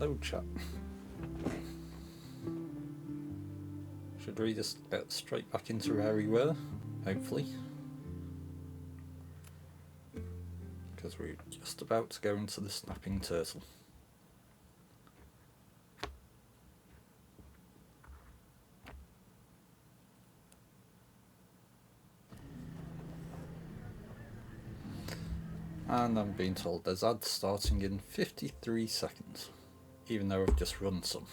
Hello, chat. Should we just get straight back into where we were, hopefully? Because we're just about to go into the snapping turtle. And I'm being told there's ads starting in 53 seconds, even though I've just run some.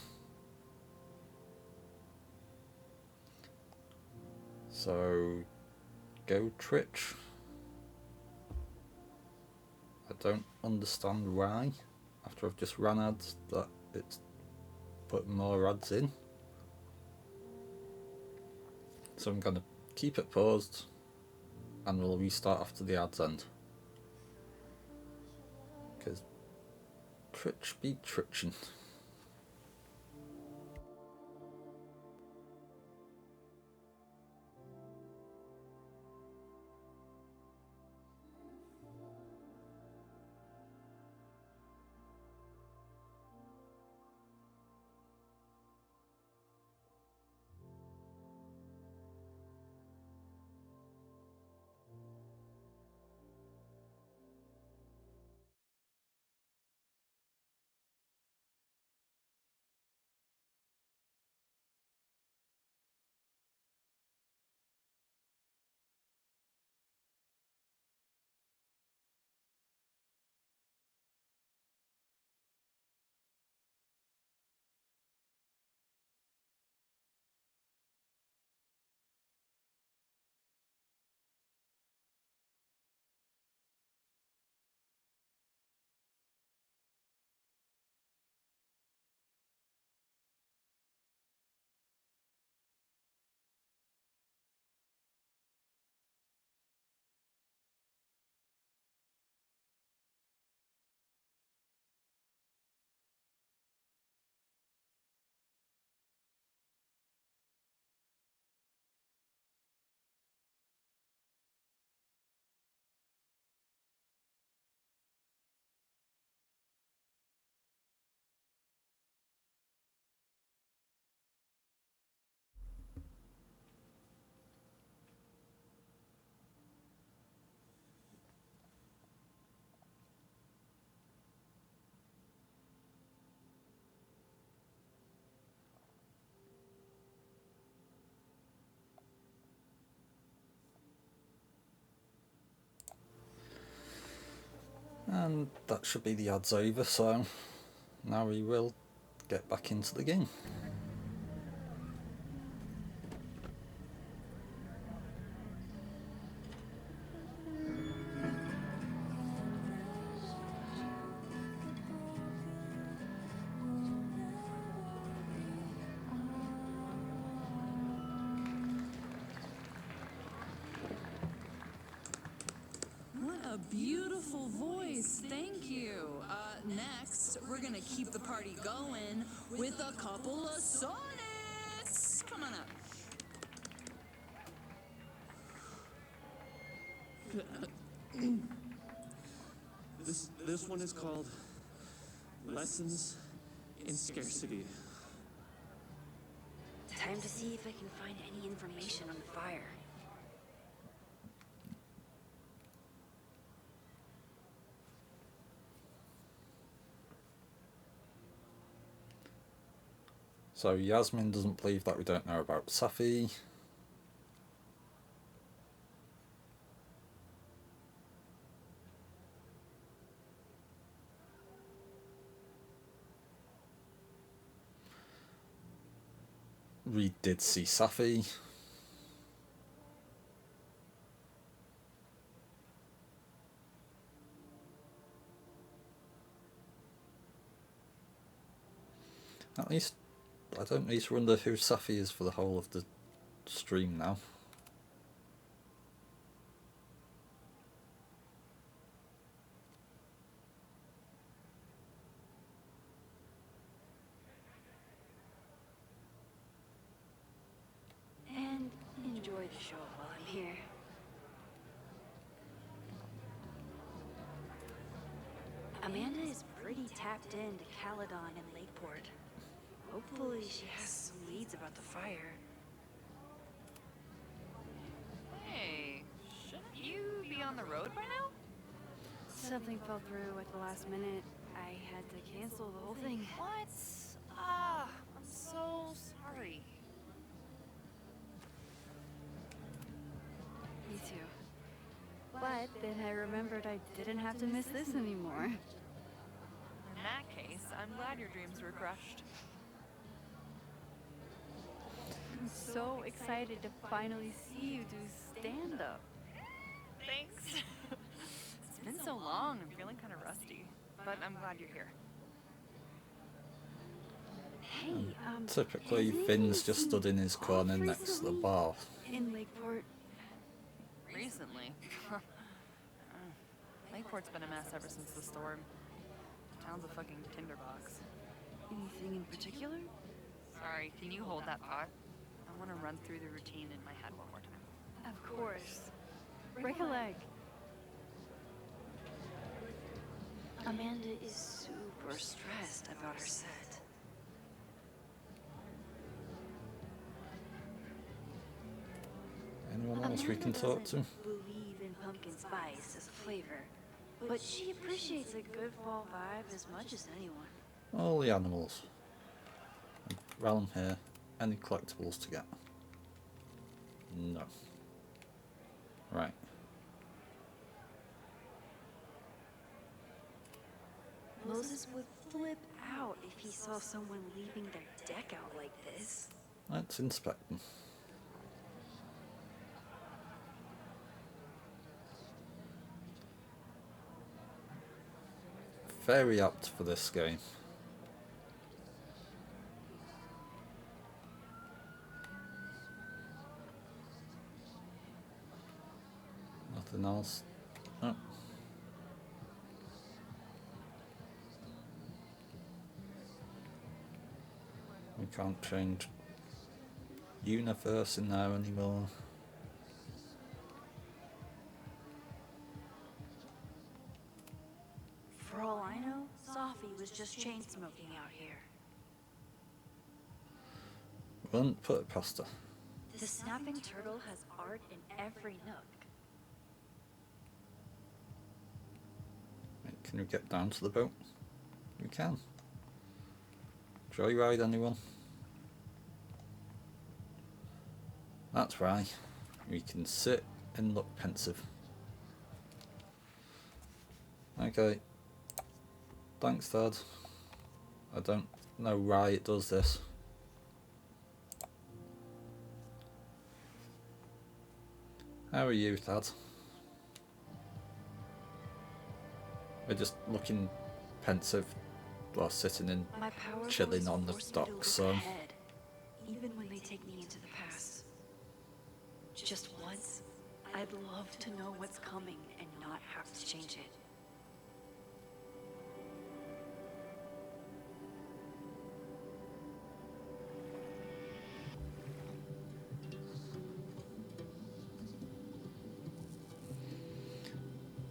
So, go Twitch. I don't understand why, after I've just run ads, that it's put more ads in. So I'm going to keep it paused, and we'll restart after the ads end. Because Twitch be twitching. And that should be the ads over, so now we will get back into the game. What a beautiful voice, thank you. Next, we're gonna keep the party going with a couple of sonnets. Come on up. This one is called Lessons in Scarcity. Time to see if I can find any information on the fire. So Yasmin doesn't believe that we don't know about Safi. We did see Safi. At least, I don't at least wonder who Safi is for the whole of the stream now. And enjoy the show while I'm here. I'm Amanda is pretty tapped into Caledon and Lakeport. Hopefully she has some leads about the fire. Hey, shouldn't you be on the road by now? Something fell through at the last minute. I had to cancel the whole thing. What? Ah, I'm so sorry. Me too. But then I remembered I didn't have to miss this anymore. In that case, I'm glad your dreams were crushed. I'm so excited to finally see you do stand-up. Thanks. It's been so long, I'm feeling kind of rusty. But I'm glad you're here. Hey, Typically, has Finn's anyone just seen stood in his corner Off next to the recently? bar. In Lakeport? Recently. Lakeport's been a mess ever since the storm. Town's a fucking tinderbox. Anything in particular? Sorry, can you hold that thought? I want to run through the routine in my head one more time. Of course. Break a leg. Amanda is super stressed about her set. Anyone else we can talk to? Doesn't believe in pumpkin spice as a flavor, but she appreciates a good fall vibe as much as anyone. All the animals. And realm here. Any collectibles to get? No. Right. Moses would flip out if he saw someone leaving their deck out like this. Let's inspect them. Very apt for this game. Nothing else. Oh. We can't change universe in there anymore. For all I know, Sophie was just chain smoking out here. Wouldn't put it past her. The snapping turtle has art in every nook. Right, can we get down to the boat? We can. Joyride, anyone? That's right. We can sit and look pensive. Okay. Thanks, Dad. I don't know why it does this. How are you, Dad? We're just looking pensive while sitting in, My power chilling bows on the force me to docks, look so ahead, even when they take me into the past. Just once, I'd love to know what's coming and not have to change it.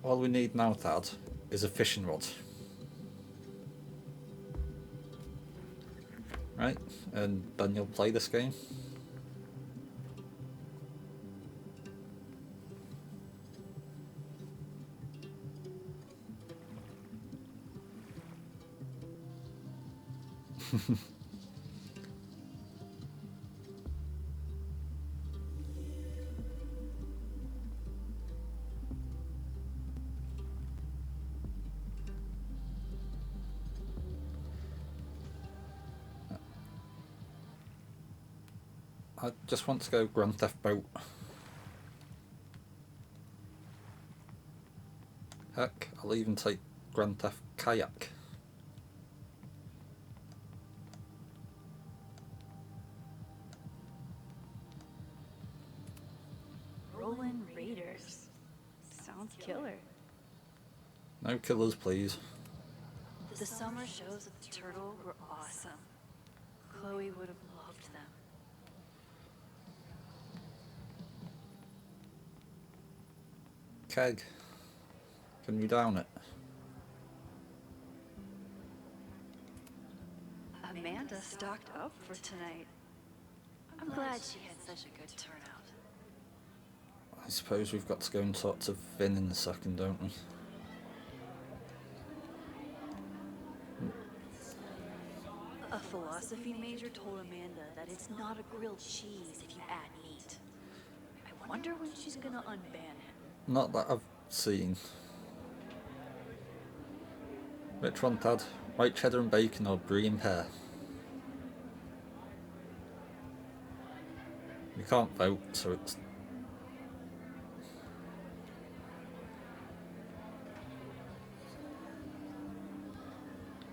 all we need now, Dad, is a fishing rod. Right? And then you'll play this game. I just want to go Grand Theft Boat. Heck, I'll even take Grand Theft Kayak. Roland Raiders. Sounds killer. No killers, please. The summer shows of the Turtle were awesome. Chloe would have loved them. Keg, can you down it? Amanda stocked up for tonight. I'm glad she had such a good turnout. I suppose we've got to go and talk to Finn in a second, don't we? A philosophy major told Amanda that it's not a grilled cheese if you add meat. I wonder when she's gonna unban it. Not that I've seen. Which one, Dad? White cheddar and bacon or brie and pear? We can't vote, so it's...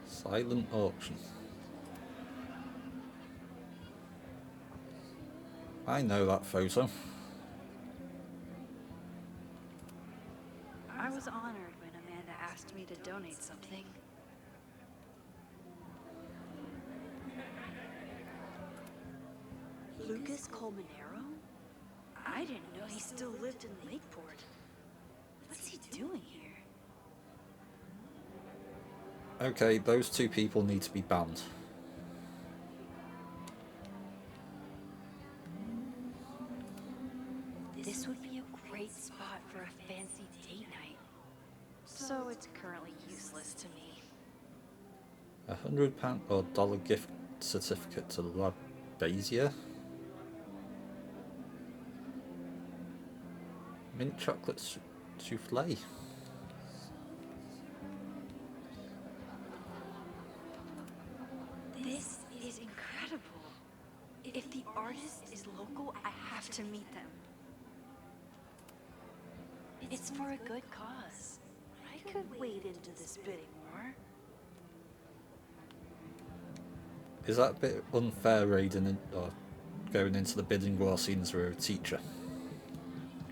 Silent auction. I know that photo. I was honored when Amanda asked me to donate something. Lucas Colmenero? I didn't know he still lived in Lakeport. What's he doing here? Okay, those two people need to be banned. This would be a great spot for a fancy date night. So it's currently useless to me. £100 or dollar gift certificate to La Basia. Mint chocolate souffle. This is incredible. If the artist is local, I have to meet them. It's for a good cause. I could wade into this bidding war. Is that a bit unfair, Raiden, or going into the bidding war scene as we're a teacher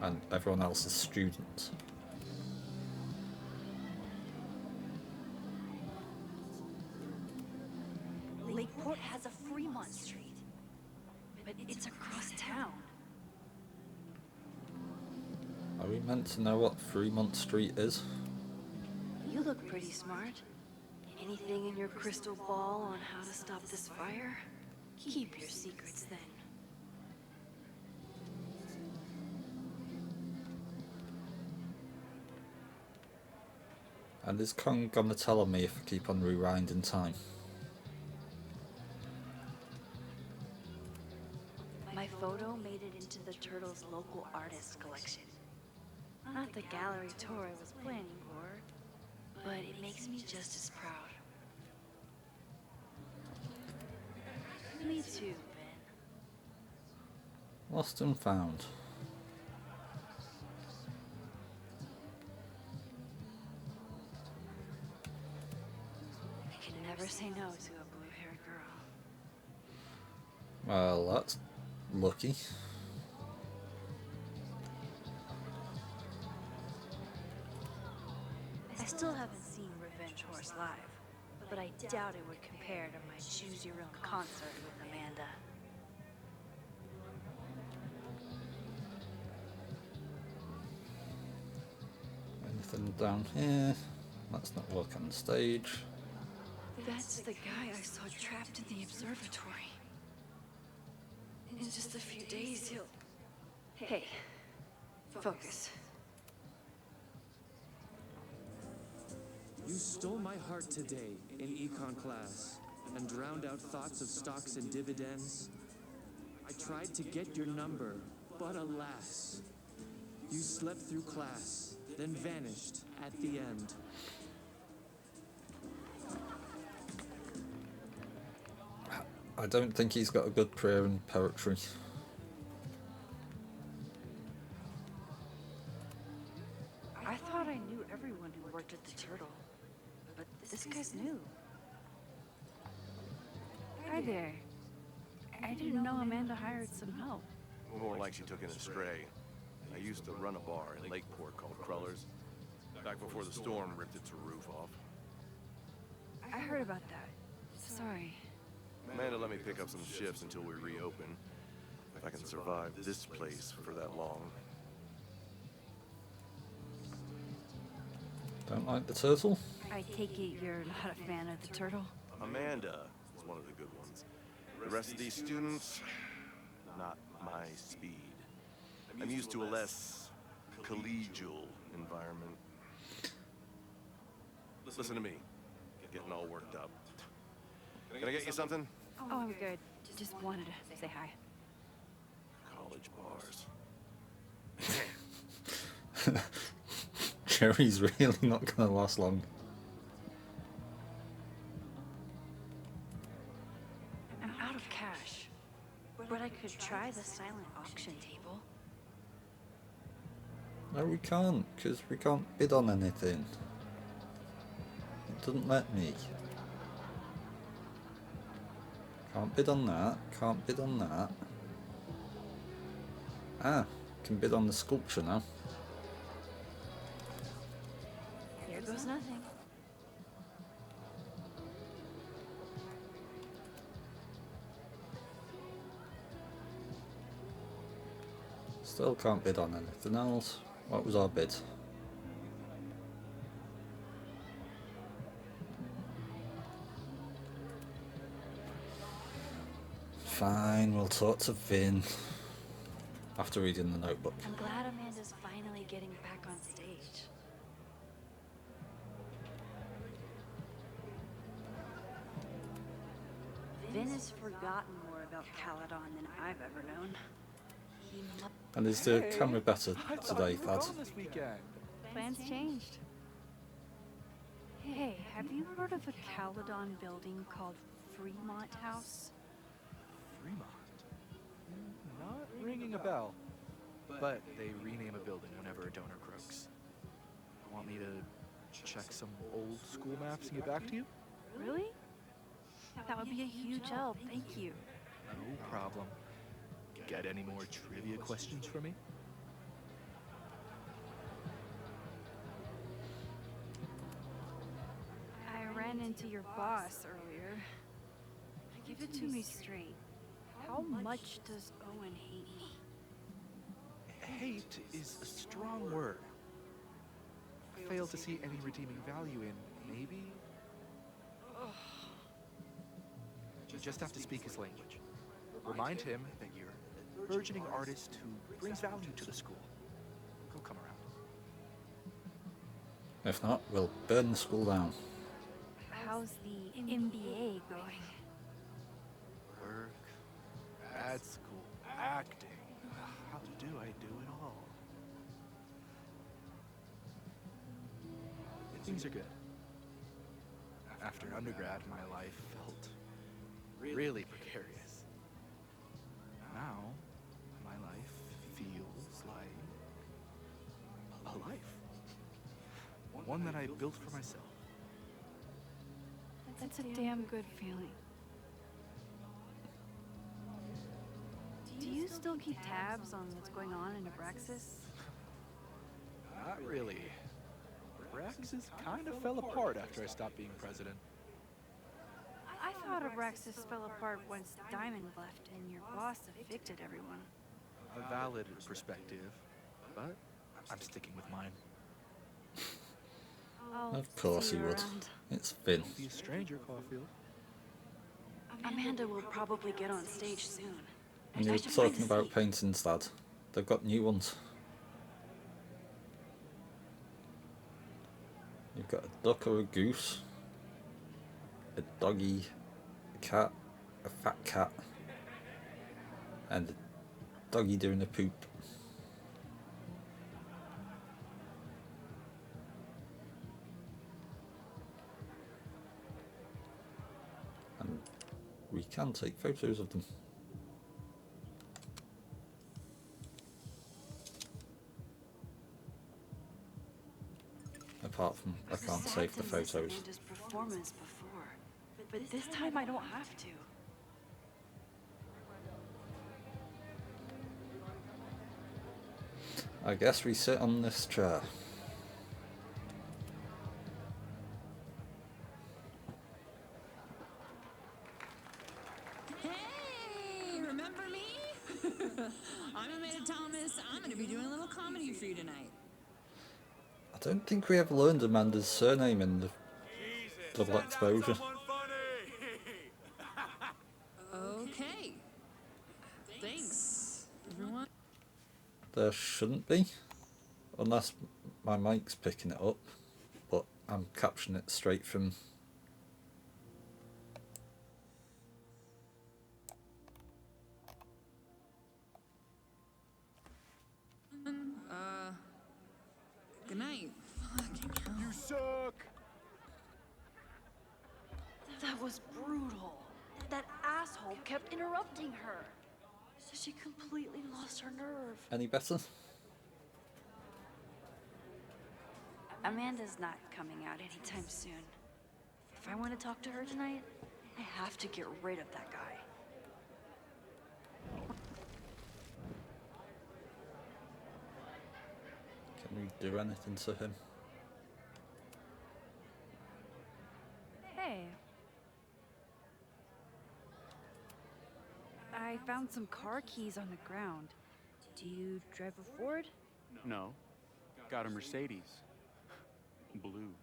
and everyone else is students? Lakeport has a Fremont Street, but it's across town. Are we meant to know what Fremont Street is? You look pretty smart. Anything in your crystal ball on how to stop this fire? Keep your secrets then. And is Kong gonna tell on me if I keep on rewinding time? My photo made it into the Turtles' local artist collection. Not the gallery tour I was planning for, but it makes me just as proud. Me too, Ben. Lost and found. I can never say no to a blue-haired girl. Well, that's lucky. I still haven't seen Revenge Horse live, but I doubt it would compare to my Choose Your Own concert with Amanda. Anything down here? Let's not walk on the stage. That's the guy I saw trapped in the observatory. In just a few days, he'll... Hey, focus. You stole my heart today in econ class and drowned out thoughts of stocks and dividends. I tried to get your number, but alas, you slept through class, then vanished at the end. I don't think he's got a good career in poetry. I thought I knew everyone who worked at the Turtle, but this guy's new. Hi there. I didn't know Amanda hired some help. More like she took in a stray. I used to run a bar in Lakeport called Crullers, back before the storm ripped its roof off. I heard about that. Sorry. Amanda let me pick up some shifts until we reopen. If I can survive this place for that long. Don't like the turtle? I take it you're not a fan of the Turtle? Amanda is one of the good ones. The rest of these students, not my speed. I'm used to a less collegial environment. Listen to me, getting all worked up. Can I get you something? Oh, I'm good. Just wanted to say hi. College bars. Jerry's really not going to last long. I'm out of cash, but I could try the silent auction table. No, we can't, because we can't bid on anything. It doesn't let me. Can't bid on that, can't bid on that. Ah, can bid on the sculpture now. Here goes nothing. Still can't bid on anything else. What was our bid? Fine, we'll talk to Vin after reading the notebook. I'm glad Amanda's finally getting back on stage. Vin has forgotten more about Caladon than I've ever known. He And is the camera better I thought today, you were Thad? gone this weekend. Plans changed. Hey, have you heard of a Caladon building called Fremont House? Fremont. Not ringing a bell. But they rename a building whenever a donor croaks. Want me to check some old school maps and get back to you? Really? That would be a huge help, thank you. No problem. Got any more trivia questions for me? I ran into your boss earlier. Give it to me straight. How much does Owen hate me? Hate is a strong word. Fail to see any redeeming value in maybe? You just have to speak his language. Remind him that you're a burgeoning artist who brings value to the school. He'll come around. If not, we'll burn the school down. How's the MBA going? Work, grad school, acting. How do I do it all? Things are good. After undergrad, my life felt really precarious. Now, my life feels like a life. One that I built for myself. That's a damn good feeling. Do you still keep tabs on what's going on in Abraxas? Not really. Abraxas kind of fell apart after I stopped being president. I thought Abraxas fell apart once Diamond left and your boss evicted everyone. A valid perspective, but I'm sticking with mine. Of course see he you would. around. It's Vin. Don't be a stranger, Caulfield. Amanda will probably get on stage soon. And you I were should find talking a about seat. paintings, Dad. They've got new ones. You've got a duck or a goose, a doggy, a cat, a fat cat, and a doggy doing a poop. And we can take photos of them. Apart from I can't save the photos. Amanda's performance before, but this time I don't have to. I guess we sit on this chair. Hey, remember me? I'm Amanda Thomas. I'm going to be doing a little comedy for you tonight. I don't think we ever learned Amanda's surname in the Jesus, double send out exposure. someone funny. There shouldn't be, unless my mic's picking it up, but I'm capturing it straight from... Good night. Fucking hell. You suck! That was brutal. That asshole kept interrupting her. She completely lost her nerve. Any better? Amanda's not coming out anytime soon. If I want to talk to her tonight, I have to get rid of that guy. Can we do anything to him? Hey. I found some car keys on the ground. Do you drive a Ford? No. Got a Mercedes. Blue.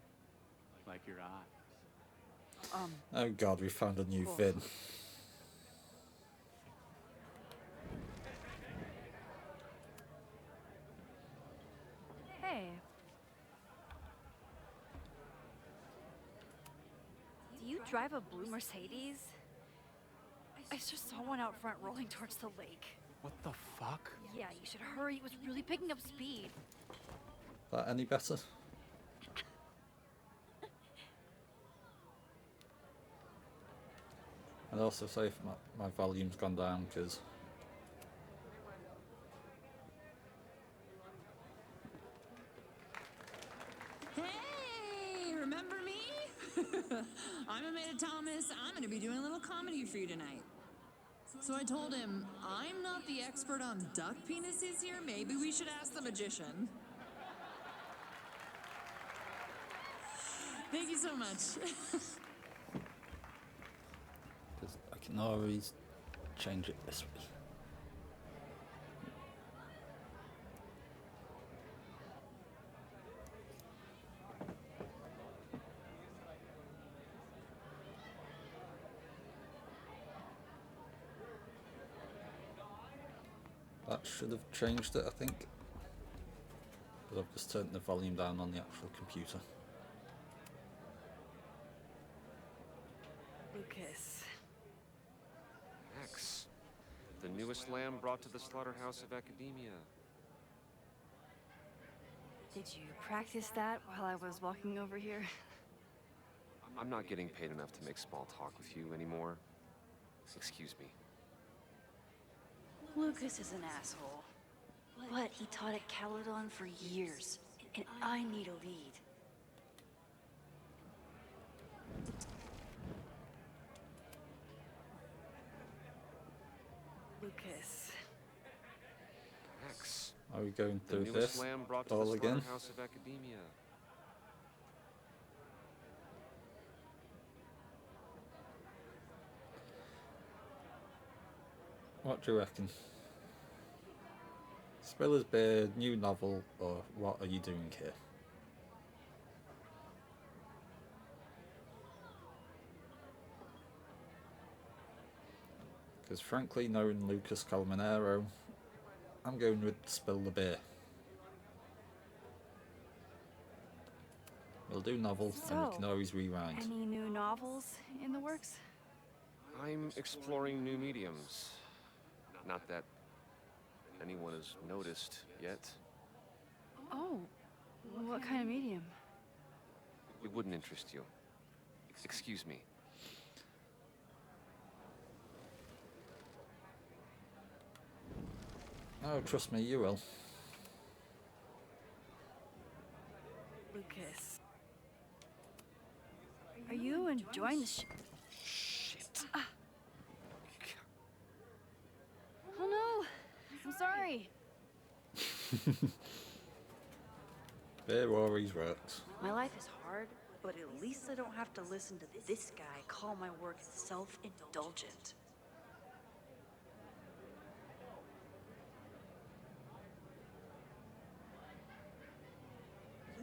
Like your eyes. Oh god, we found a new Cool. VIN. Hey. Do you drive a blue Mercedes? I just saw one out front rolling towards the lake. What the fuck? Yeah, you should hurry. It was really picking up speed. That any better? And also say if my volume's gone down, because... Hey, remember me? I'm Amanda Thomas. I'm going to be doing a little comedy for you tonight. So I told him, I'm not the expert on duck penises here. Maybe we should ask the magician. Thank you so much. Because I can always change it this way. That should have changed it, I think. But I've just turned the volume down on the actual computer. Lucas. X, the newest lamb brought to the slaughterhouse of academia. Did you practice that while I was walking over here? I'm not getting paid enough to make small talk with you anymore. Excuse me. Lucas is an asshole. But he taught at Caledon for years, and I need a lead. Lucas. X, Are we going the through newest this lamb brought to all the again? slaughterhouse of academia. What do you reckon? Spiller's Bay, new novel, or what are you doing here? Because frankly, knowing Lucas Calmanero, I'm going with Spill the Beer. We'll do novel, and we can So, always rewind. Any new novels in the works? I'm exploring new mediums. Not that anyone has noticed yet. Oh, what kind of medium? It wouldn't interest you. Excuse me. Oh, trust me, you will. Lucas. Are you enjoying the Shit. Oh no! I'm sorry. Beer always works. My life is hard, but at least I don't have to listen to this guy call my work self-indulgent.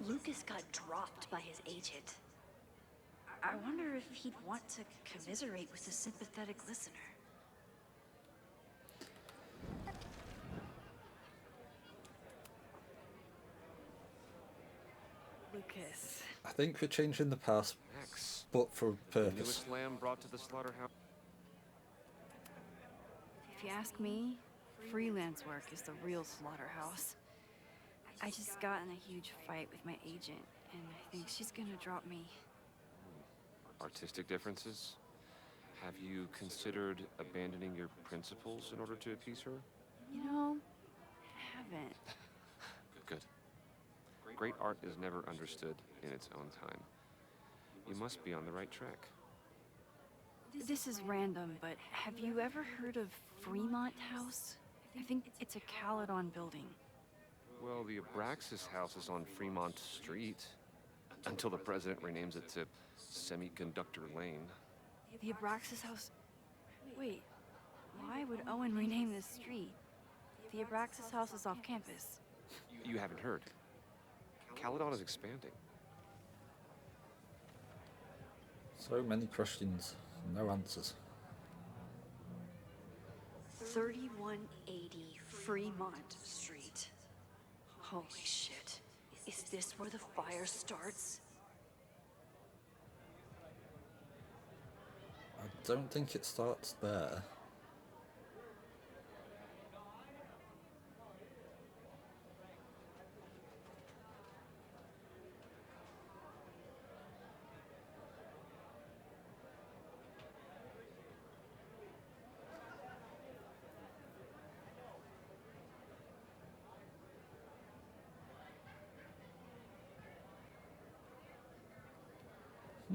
Lucas got dropped by his agent. I wonder if he'd want to commiserate with a sympathetic listener. Lucas. I think we're changing the past, Max, but for a the purpose. newest lamb brought to the slaughterhouse. If you ask me, freelance work is the real slaughterhouse. I just got in a huge fight with my agent, and I think she's gonna drop me. Artistic differences? Have you considered abandoning your principles in order to appease her? You know, I haven't. Good. Great art is never understood in its own time. You must be on the right track. This is random, but have you ever heard of Fremont House? I think it's a Caledon building. Well, the Abraxas house is on Fremont Street. Until the president renames it to Semiconductor Lane. The Abraxas House... Wait, why would Owen rename this street? The Abraxas House is off campus. You haven't heard. Caledon is expanding. So many questions, no answers. 3180 Fremont Street. Holy shit. Is this where the fire starts? I don't think it starts there.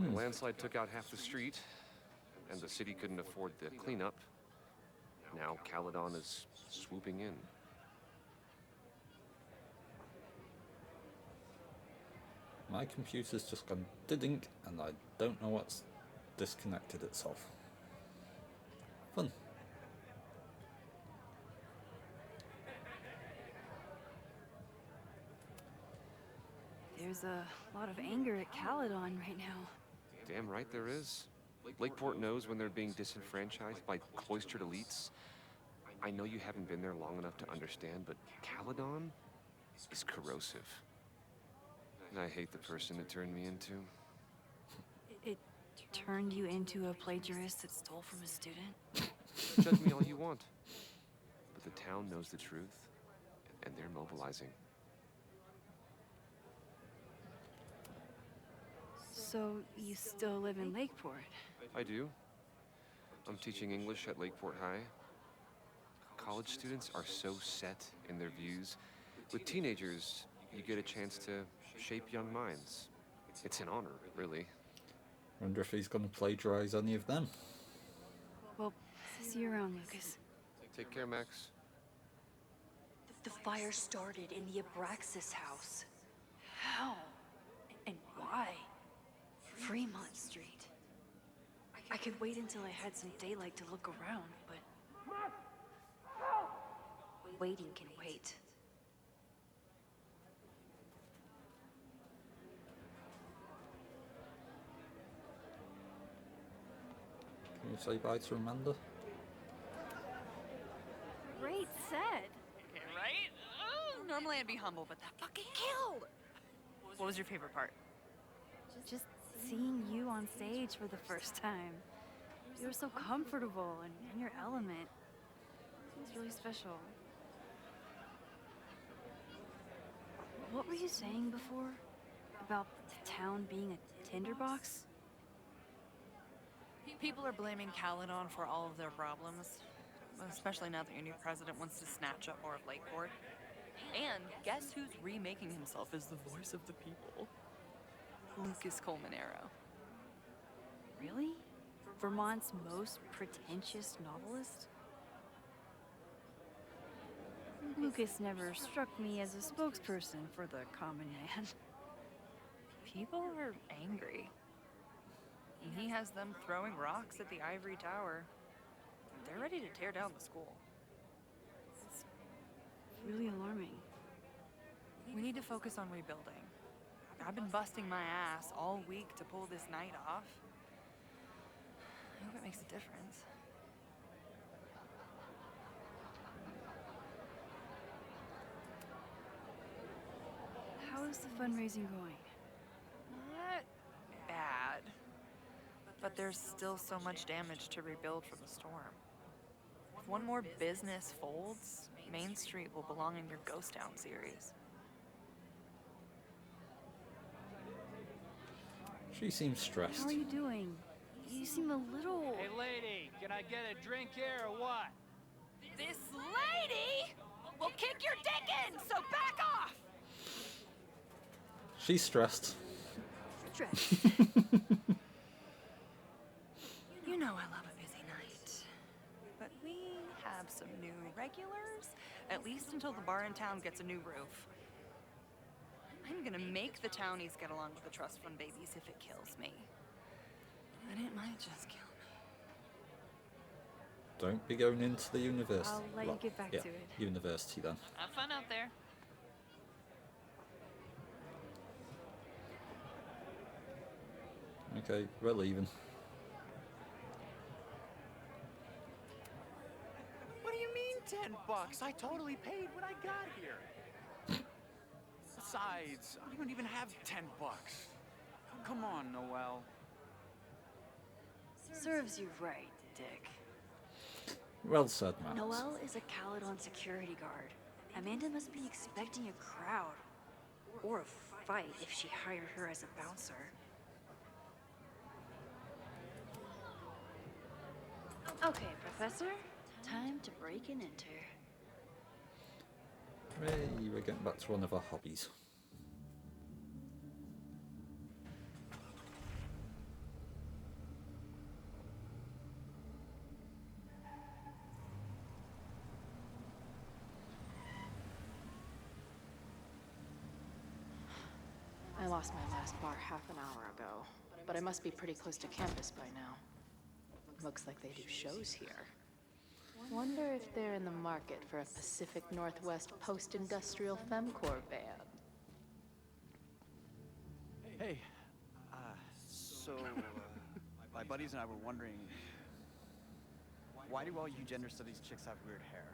The landslide took out half the street, and the city couldn't afford the cleanup. Now Caledon is swooping in. My computer's just gone didn't, and I don't know what's disconnected itself. Fun. There's a lot of anger at Caledon right now. Damn right there is. Lakeport knows when they're being disenfranchised by cloistered elites. I know you haven't been there long enough to understand, but Caledon is corrosive. And I hate the person it turned me into. It turned you into a plagiarist that stole from a student? Judge me all you want. But the town knows the truth, and they're mobilizing. So you still live in Lakeport? I do. I'm teaching English at Lakeport High. College students are so set in their views. With teenagers, you get a chance to shape young minds. It's an honor, really. Wonder if he's going to plagiarize any of them. Well, see you around, Lucas. Take care, Max. The fire started in the Abraxas house. How? And why? Fremont Street. I could wait until I had some daylight to look around, but... waiting can wait. Can you say bye to Amanda? Great set. Okay, right? Oh, normally I'd be humble, but that fucking killed! What was your favorite part? Just seeing you on stage for the first time. You were so comfortable and in your element. It was really special. What were you saying before? About the town being a tinderbox? People are blaming Caledon for all of their problems, especially now that your new president wants to snatch up more of Lakeport. And guess who's remaking himself as the voice of the people? Lucas Colmenero. Really? Vermont's most pretentious novelist? Lucas never struck me as a spokesperson for the common man. People are angry. And he has them throwing rocks at the Ivory Tower. They're ready to tear down the school. It's really alarming. We need to focus on rebuilding. I've been busting my ass all week to pull this night off. I hope it makes a difference. How is the fundraising going? But there's still so much damage to rebuild from the storm. If one more business folds, Main Street will belong in your Ghost Town series. She seems stressed. How are you doing? You seem a little... Hey, lady, can I get a drink here or what? This lady will kick your dick in, so back off! She's stressed. Stressed. You know I love a busy night. But we have some new regulars, at least until the bar in town gets a new roof. I'm gonna make the townies get along with the trust fund babies if it kills me. And it might just kill me. Don't be going into the university. I'll let you get back yeah, to it. University then. Have fun out there. Okay, we're leaving. What do you mean $10? I totally paid when I got here. Besides, I don't even have $10. Come on, Noel. Serves you right, Dick. Well said, Matt. Noel is a Caledon security guard. Amanda must be expecting a crowd. Or a fight if she hired her as a bouncer. Okay, Professor. Time to break and enter. Hey, we're getting back to one of our hobbies. I lost my last bar half an hour ago, but I must be pretty close to campus by now. Looks like they do shows here. Wonder if they're in the market for a Pacific Northwest post-industrial femcore band. Hey, so my buddies and I were wondering, why do all you gender studies chicks have weird hair?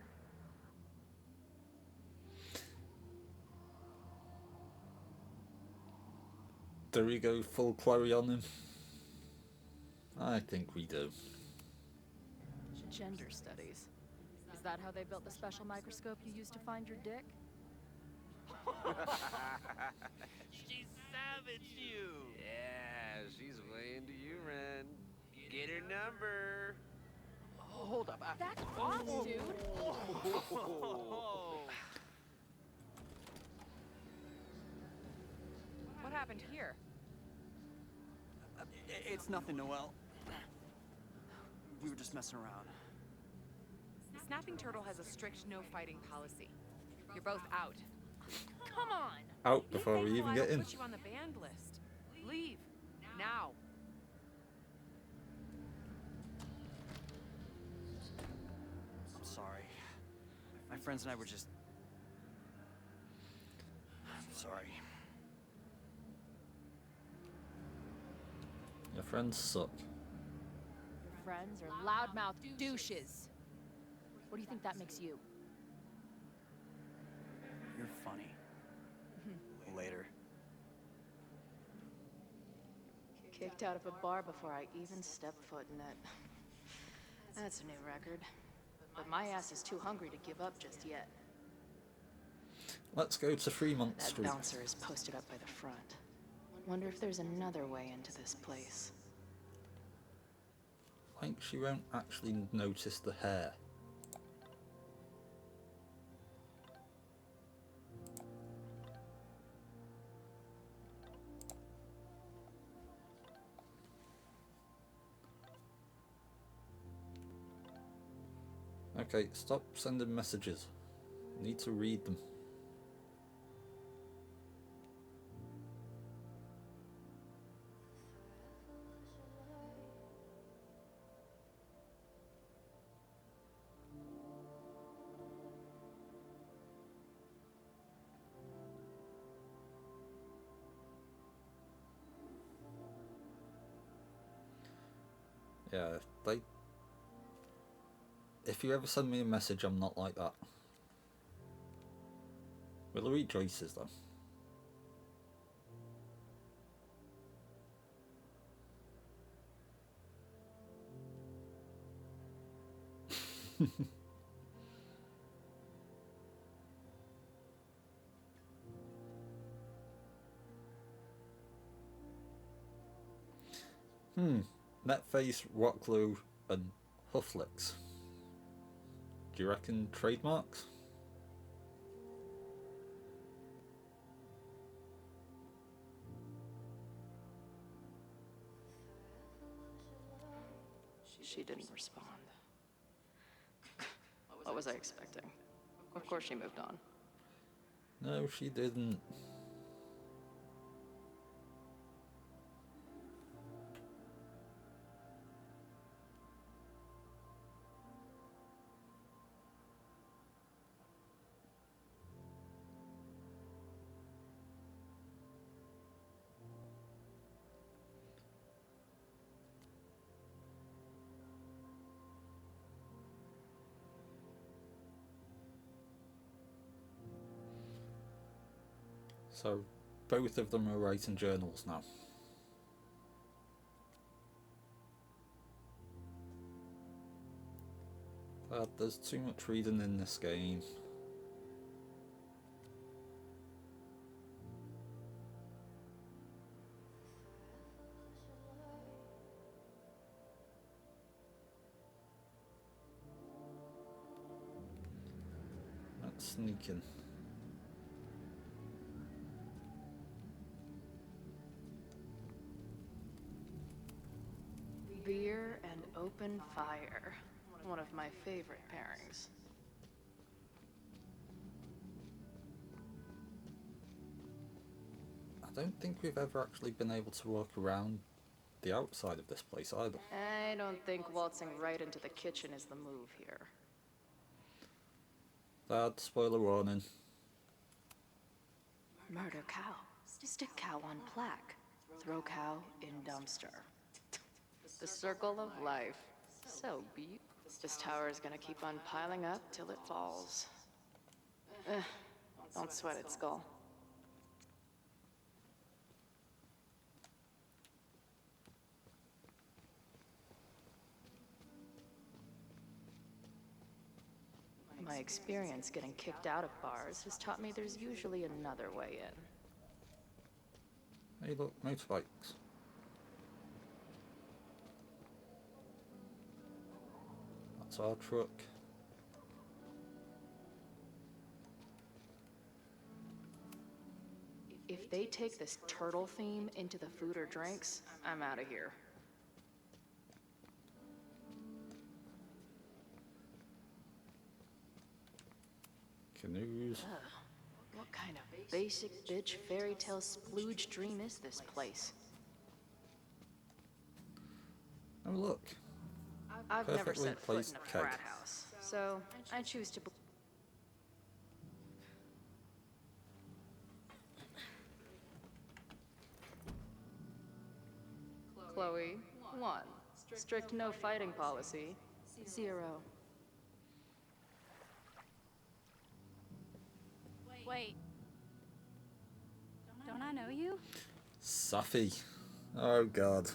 Do we go full Chloe on him? I think we do. Gender studies. Is that how they built the special microscope you used to find your dick? She savaged you. Yeah, she's way into you, Ren. Get her number. Oh, hold up. Back off, dude. What happened here? It's nothing, Noel. We were just messing around. Snapping Turtle has a strict no fighting policy. You're both out. Come on! Out before we even get in. Put you on the banned list. Leave. Now. I'm sorry. My friends and I were just... I'm sorry. Your friends suck. Your friends are loudmouth douches. What do you think that makes you? You're funny. Later. Kicked out of a bar before I even stepped foot in it. That's a new record. But my ass is too hungry to give up just yet. Let's go to Fremont That Street. bouncer is posted up by the front. Wonder if there's another way into this place. I think she won't actually notice the hair. Okay, stop sending messages. Need to read them. Yeah, if you ever send me a message, I'm not like that. We'll read Joyce's though. Netface, Rockglue, and Hufflex. Do you reckon trademarks? She didn't respond. What was I expecting? Of course she moved on. No, she didn't. So, both of them are writing journals now. But there's too much reading in this game. Let's sneak in. Beer and open fire. One of my favorite pairings. I don't think we've ever actually been able to walk around the outside of this place either. I don't think waltzing right into the kitchen is the move here. Bad spoiler warning. Murder cow. Stick cow on plaque. Throw cow in dumpster. The circle of life. So beat. This tower is gonna keep on piling up till it falls. Don't sweat it, Skull. My experience getting kicked out of bars has taught me there's usually another way in. Hey look, motorbikes. That's our truck. If they take this turtle theme into the food or drinks, I'm out of here. Canoes. Ugh. What kind of basic bitch fairy tale splooge dream is this place? Oh look. I've never Perfectly set foot placed in a keg. frat house, so I choose to. Chloe, 1. Strict no fighting policy. 0. Wait. Don't I know you? Safi. Oh god.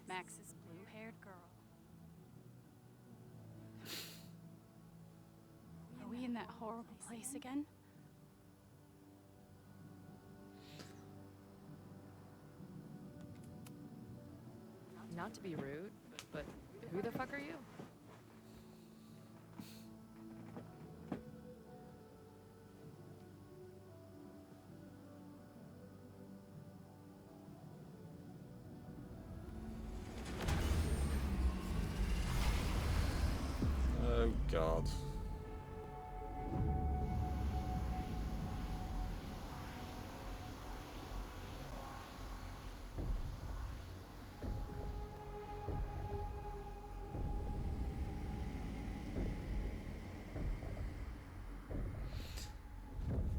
Max's blue-haired girl. Are we in that horrible place again? Not to be rude, but who the fuck are you? Oh god.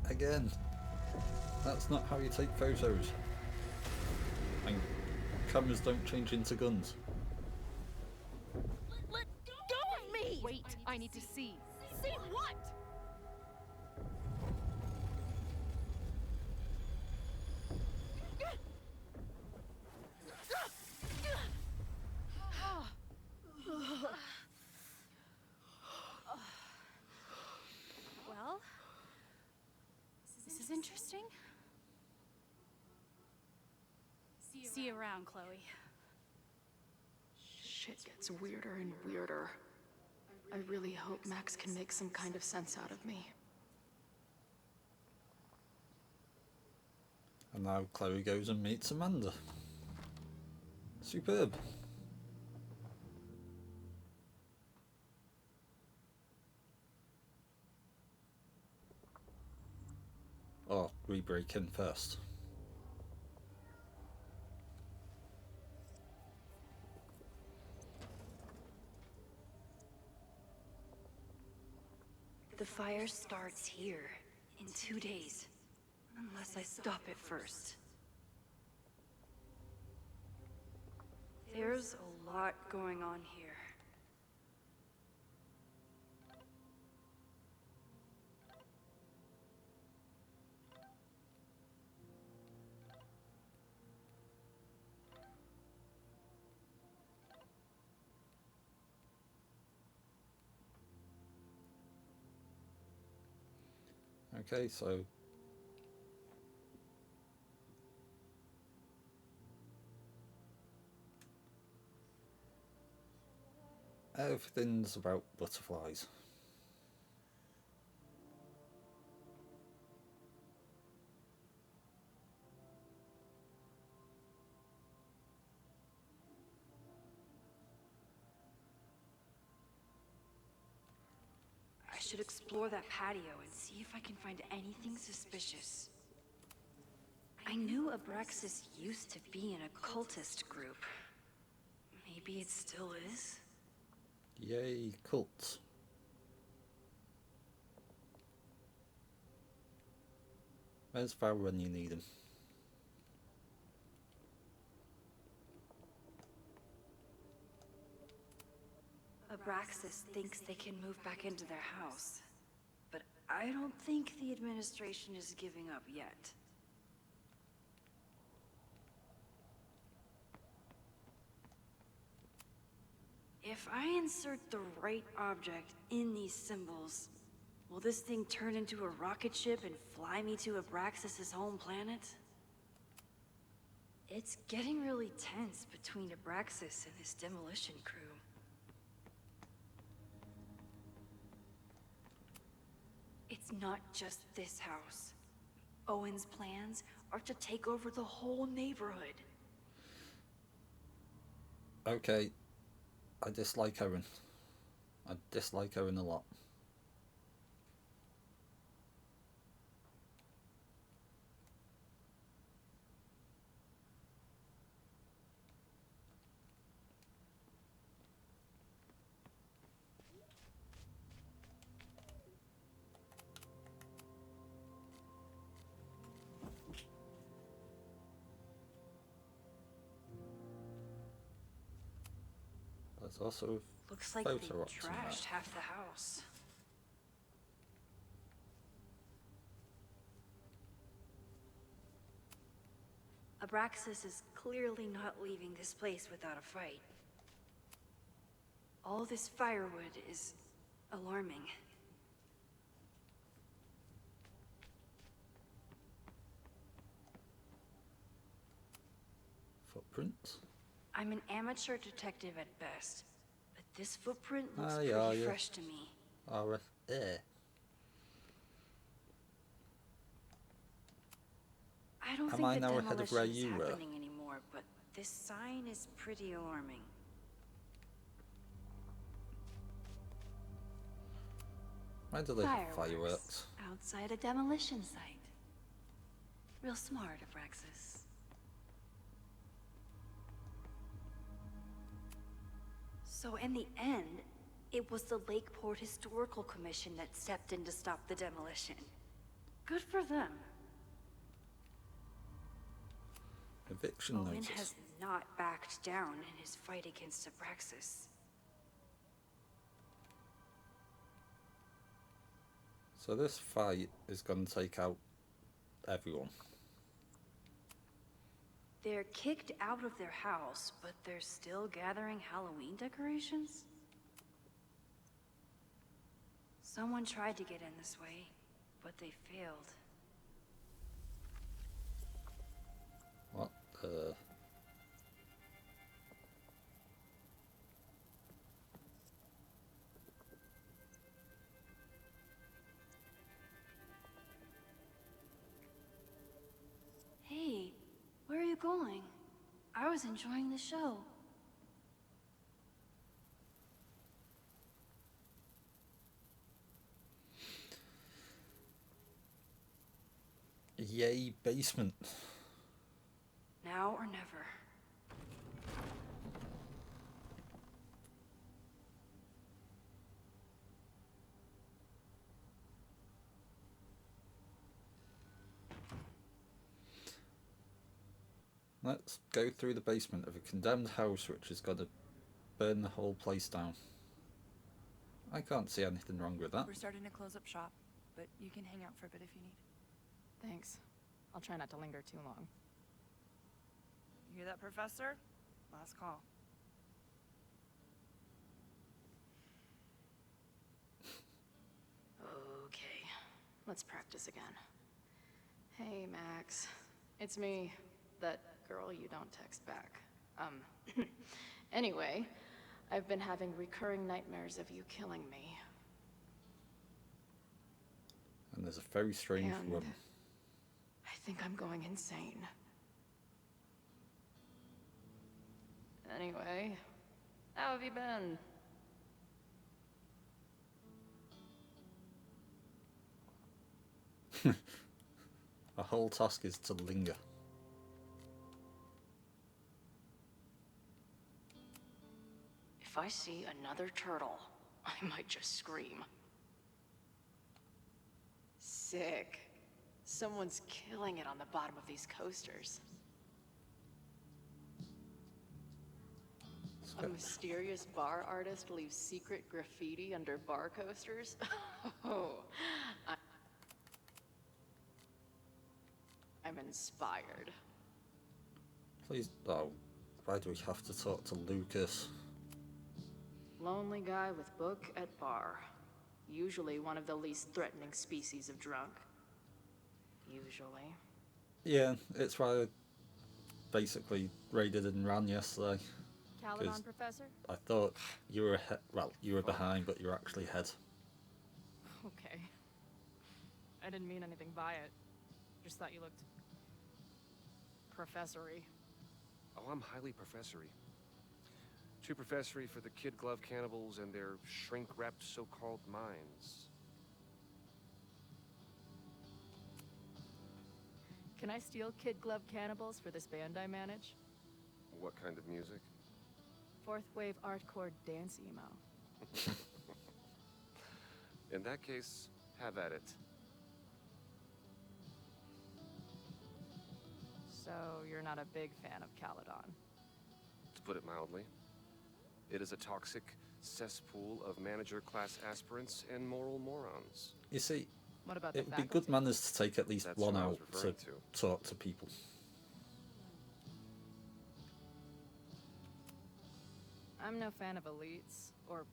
Again, that's not how you take photos. And cameras don't change into guns. Let go of me! Wait, I need to see. See what? interesting. See you around, Chloe. Shit gets weirder and weirder. I really hope Max can make some kind of sense out of me. And now Chloe goes and meets Amanda. Superb. Oh, we break in first. The fire starts here in 2 days, unless I stop it first. There's a lot going on here. Okay, so everything's about butterflies. I should explore that patio and see if I can find anything suspicious. I knew Abraxas used to be an occultist group. Maybe it still is? Yay, cults. Where's Val when you need him? Abraxas thinks they can move back into their house. But I don't think the administration is giving up yet. If I insert the right object in these symbols, will this thing turn into a rocket ship and fly me to Abraxas' home planet? It's getting really tense between Abraxas and his demolition crew. It's not just this house. Owen's plans are to take over the whole neighborhood. Okay, I dislike Owen. I dislike Owen a lot. There's also Looks like they photo ops in trashed that. half the house. Abraxas is clearly not leaving this place without a fight. All this firewood is alarming. Footprints? I'm an amateur detective at best, but this footprint looks Aye, are pretty you? fresh to me. I don't Am think I the now ahead of demolition where is you were? happening anymore, but this sign is pretty alarming. Where do they have fireworks? Outside a demolition site. Real smart, Abraxas. So in the end, it was the Lakeport Historical Commission that stepped in to stop the demolition. Good for them. Eviction Owen notice. has not backed down in his fight against Abraxas. So this fight is going to take out everyone. They're kicked out of their house, but they're still gathering Halloween decorations? Someone tried to get in this way, but they failed. Hey, where are you going? I was enjoying the show. Yay, basement. Now or never. Let's go through the basement of a condemned house which has got to burn the whole place down. I can't see anything wrong with that. We're starting to close up shop, but you can hang out for a bit if you need. Thanks. I'll try not to linger too long. You hear that, Professor? Last call. Okay, let's practice again. Hey, Max. It's me, that girl you don't text back. Anyway, I've been having recurring nightmares of you killing me. And there's a very strange And room. I think I'm going insane. Anyway, how have you been? Our whole task is to linger. If I see another turtle, I might just scream. Sick. Someone's killing it on the bottom of these coasters. A mysterious bar artist leaves secret graffiti under bar coasters? Oh, I'm inspired. Please, oh, why do we have to talk to Lucas? Lonely guy with book at bar. Usually one of the least threatening species of drunk. Usually. Yeah, it's why I basically raided and ran yesterday. 'Cause Caledon, Professor? I thought you were ahead. Well, you were behind, but you're actually ahead. Okay. I didn't mean anything by it. Just thought you looked... professory. Oh, I'm highly professory. Too professory for the kid glove cannibals and their shrink-wrapped so-called minds. Can I steal Kid Glove Cannibals for this band I manage? What kind of music? Fourth wave artcore dance emo. In that case, have at it. So you're not a big fan of Caledon? To put it mildly, it is a toxic cesspool of manager-class aspirants and moral morons. You see, What about it would be good manners to take at least That's one what I out was to referring to. talk to people. I'm no fan of elites, or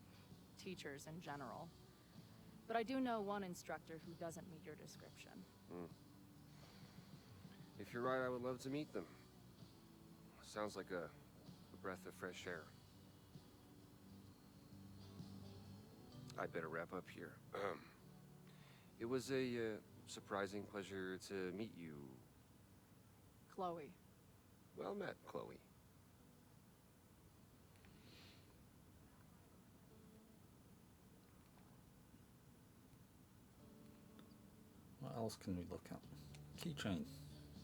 teachers in general. But I do know one instructor who doesn't meet your description. If you're right, I would love to meet them. Sounds like a breath of fresh air. I'd better wrap up here. It was a surprising pleasure to meet you. Chloe. Well met, Chloe. What else can we look at? Keychain.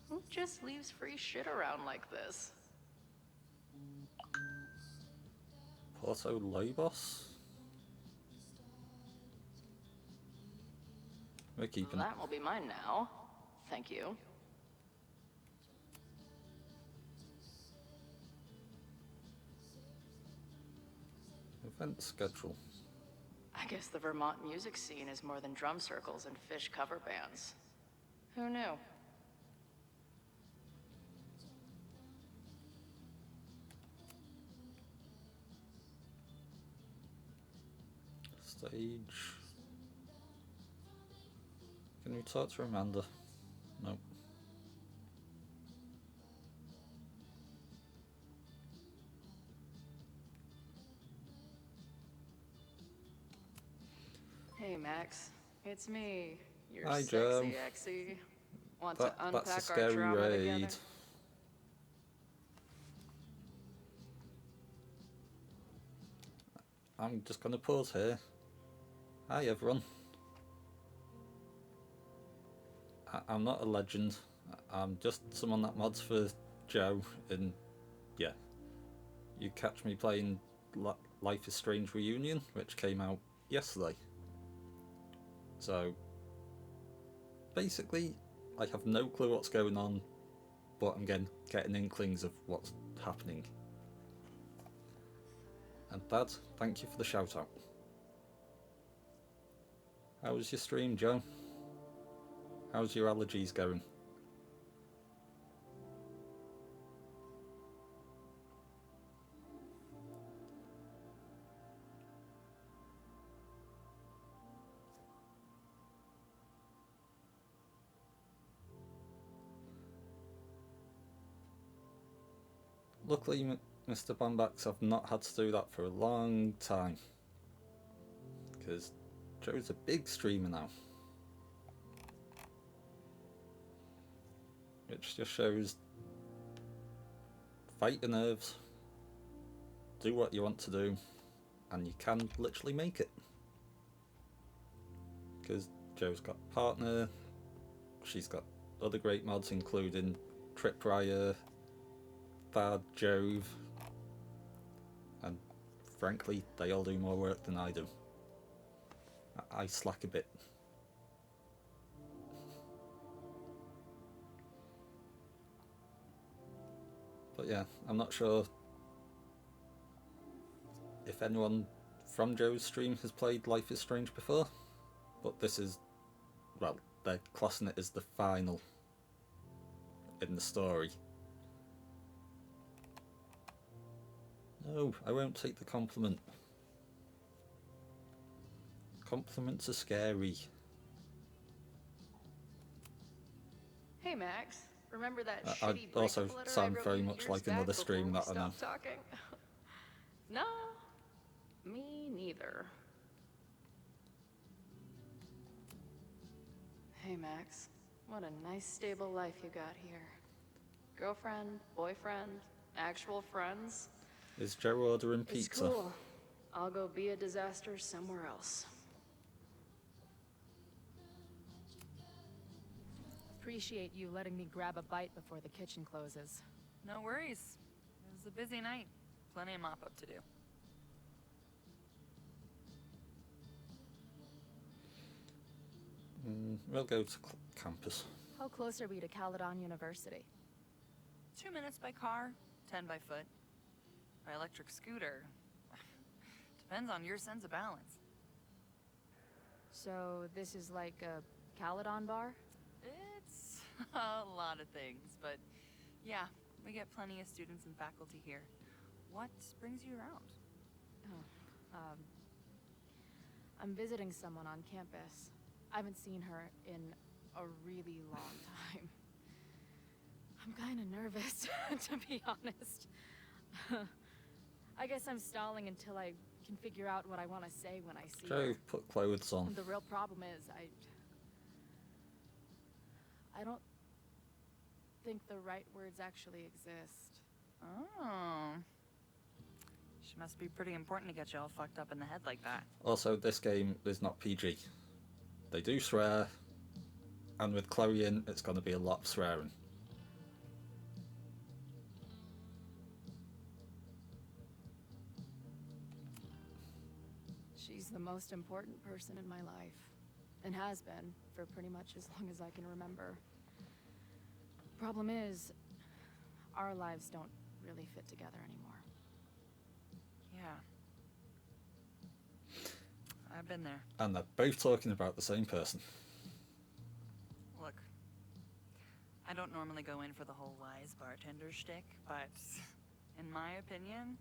Who just leaves free shit around like this? Porto Lobos. We're keeping it. That will be mine now. Thank you. Event schedule. I guess the Vermont music scene is more than drum circles and fish cover bands. Who knew? Stage. Can we talk to Amanda? Nope. Max. It's me, your Hi, sexy Joe. exy. Want to That's a unpack our scary drama raid. together? I'm just gonna pause here. Hi everyone. I'm not a legend. I'm just someone that mods for Joe, and yeah, you catch me playing Life is Strange Reunion, which came out yesterday. So basically, I have no clue what's going on, but I'm getting inklings of what's happening. And Dad, thank you for the shout out. How was your stream, Joe? How's your allergies going? Luckily, Mr. Bombax, I've not had to do that for a long time, because Joe's a big streamer now. Which just shows, fight your nerves, do what you want to do, and you can literally make it. Because Joe's got a partner, she's got other great mods including Tripwire, Thad, Jove, and frankly, they all do more work than I do. I slack a bit. But yeah, I'm not sure if anyone from Joe's stream has played Life is Strange before, but this is, well, they're classing it as the final in the story. No, I won't take the compliment. Compliments are scary. Hey Max, remember that I shitty also breakup letter sound I wrote very you much years like back another before stream we that I know. stopped talking? No, me neither. Hey Max, what a nice stable life you got here. Girlfriend, boyfriend, actual friends. Is Joe ordering It's pizza? cool. I'll go be a disaster somewhere else. Appreciate you letting me grab a bite before the kitchen closes. No worries. It was a busy night. Plenty of mop up to do. We'll go to campus. How close are we to Caledon University? 2 minutes by car, 10 by foot. By electric scooter. Depends on your sense of balance. So this is like a Caledon bar? It's a lot of things, but yeah, we get plenty of students and faculty here. What brings you around? Oh, I'm visiting someone on campus. I haven't seen her in a really long time. I'm kind of nervous, to be honest. I guess I'm stalling until I can figure out what I want to say when I see her. Joe, put clothes on. The real problem is, I don't think the right words actually exist. Oh. She must be pretty important to get you all fucked up in the head like that. Also, this game is not PG. They do swear, and with Chloe in, it's going to be a lot of swearing. She's the most important person in my life, and has been for pretty much as long as I can remember. Problem is, our lives don't really fit together anymore. Yeah. I've been there. And they're both talking about the same person. Look, I don't normally go in for the whole wise bartender shtick, but in my opinion,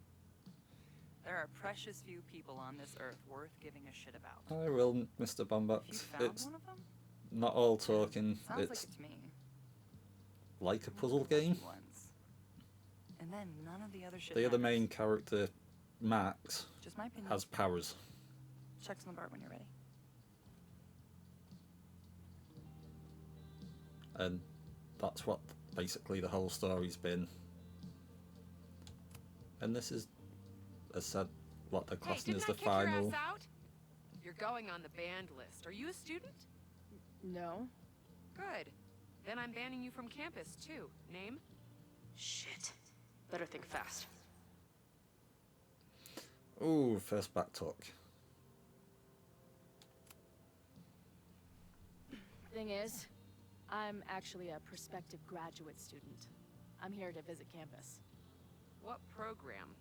there are precious few people on this earth worth giving a shit about. I will, Mr. You Bombax. found It's one of them? not all talking. Sounds like It's it's me. like a puzzle game. Ones. And then none of the other shit The other matters. main character, Max, Just my opinion. has powers. Checks on the bar when you're ready. And that's what basically the whole story's been. And this is, as said, what they're classing as the final. Your ass out? You're going on the banned list. Are you a student? No. Good. Then I'm banning you from campus, too. Name? Shit. Better think fast. Ooh, first back talk. Thing is, I'm actually a prospective graduate student. I'm here to visit campus. What program?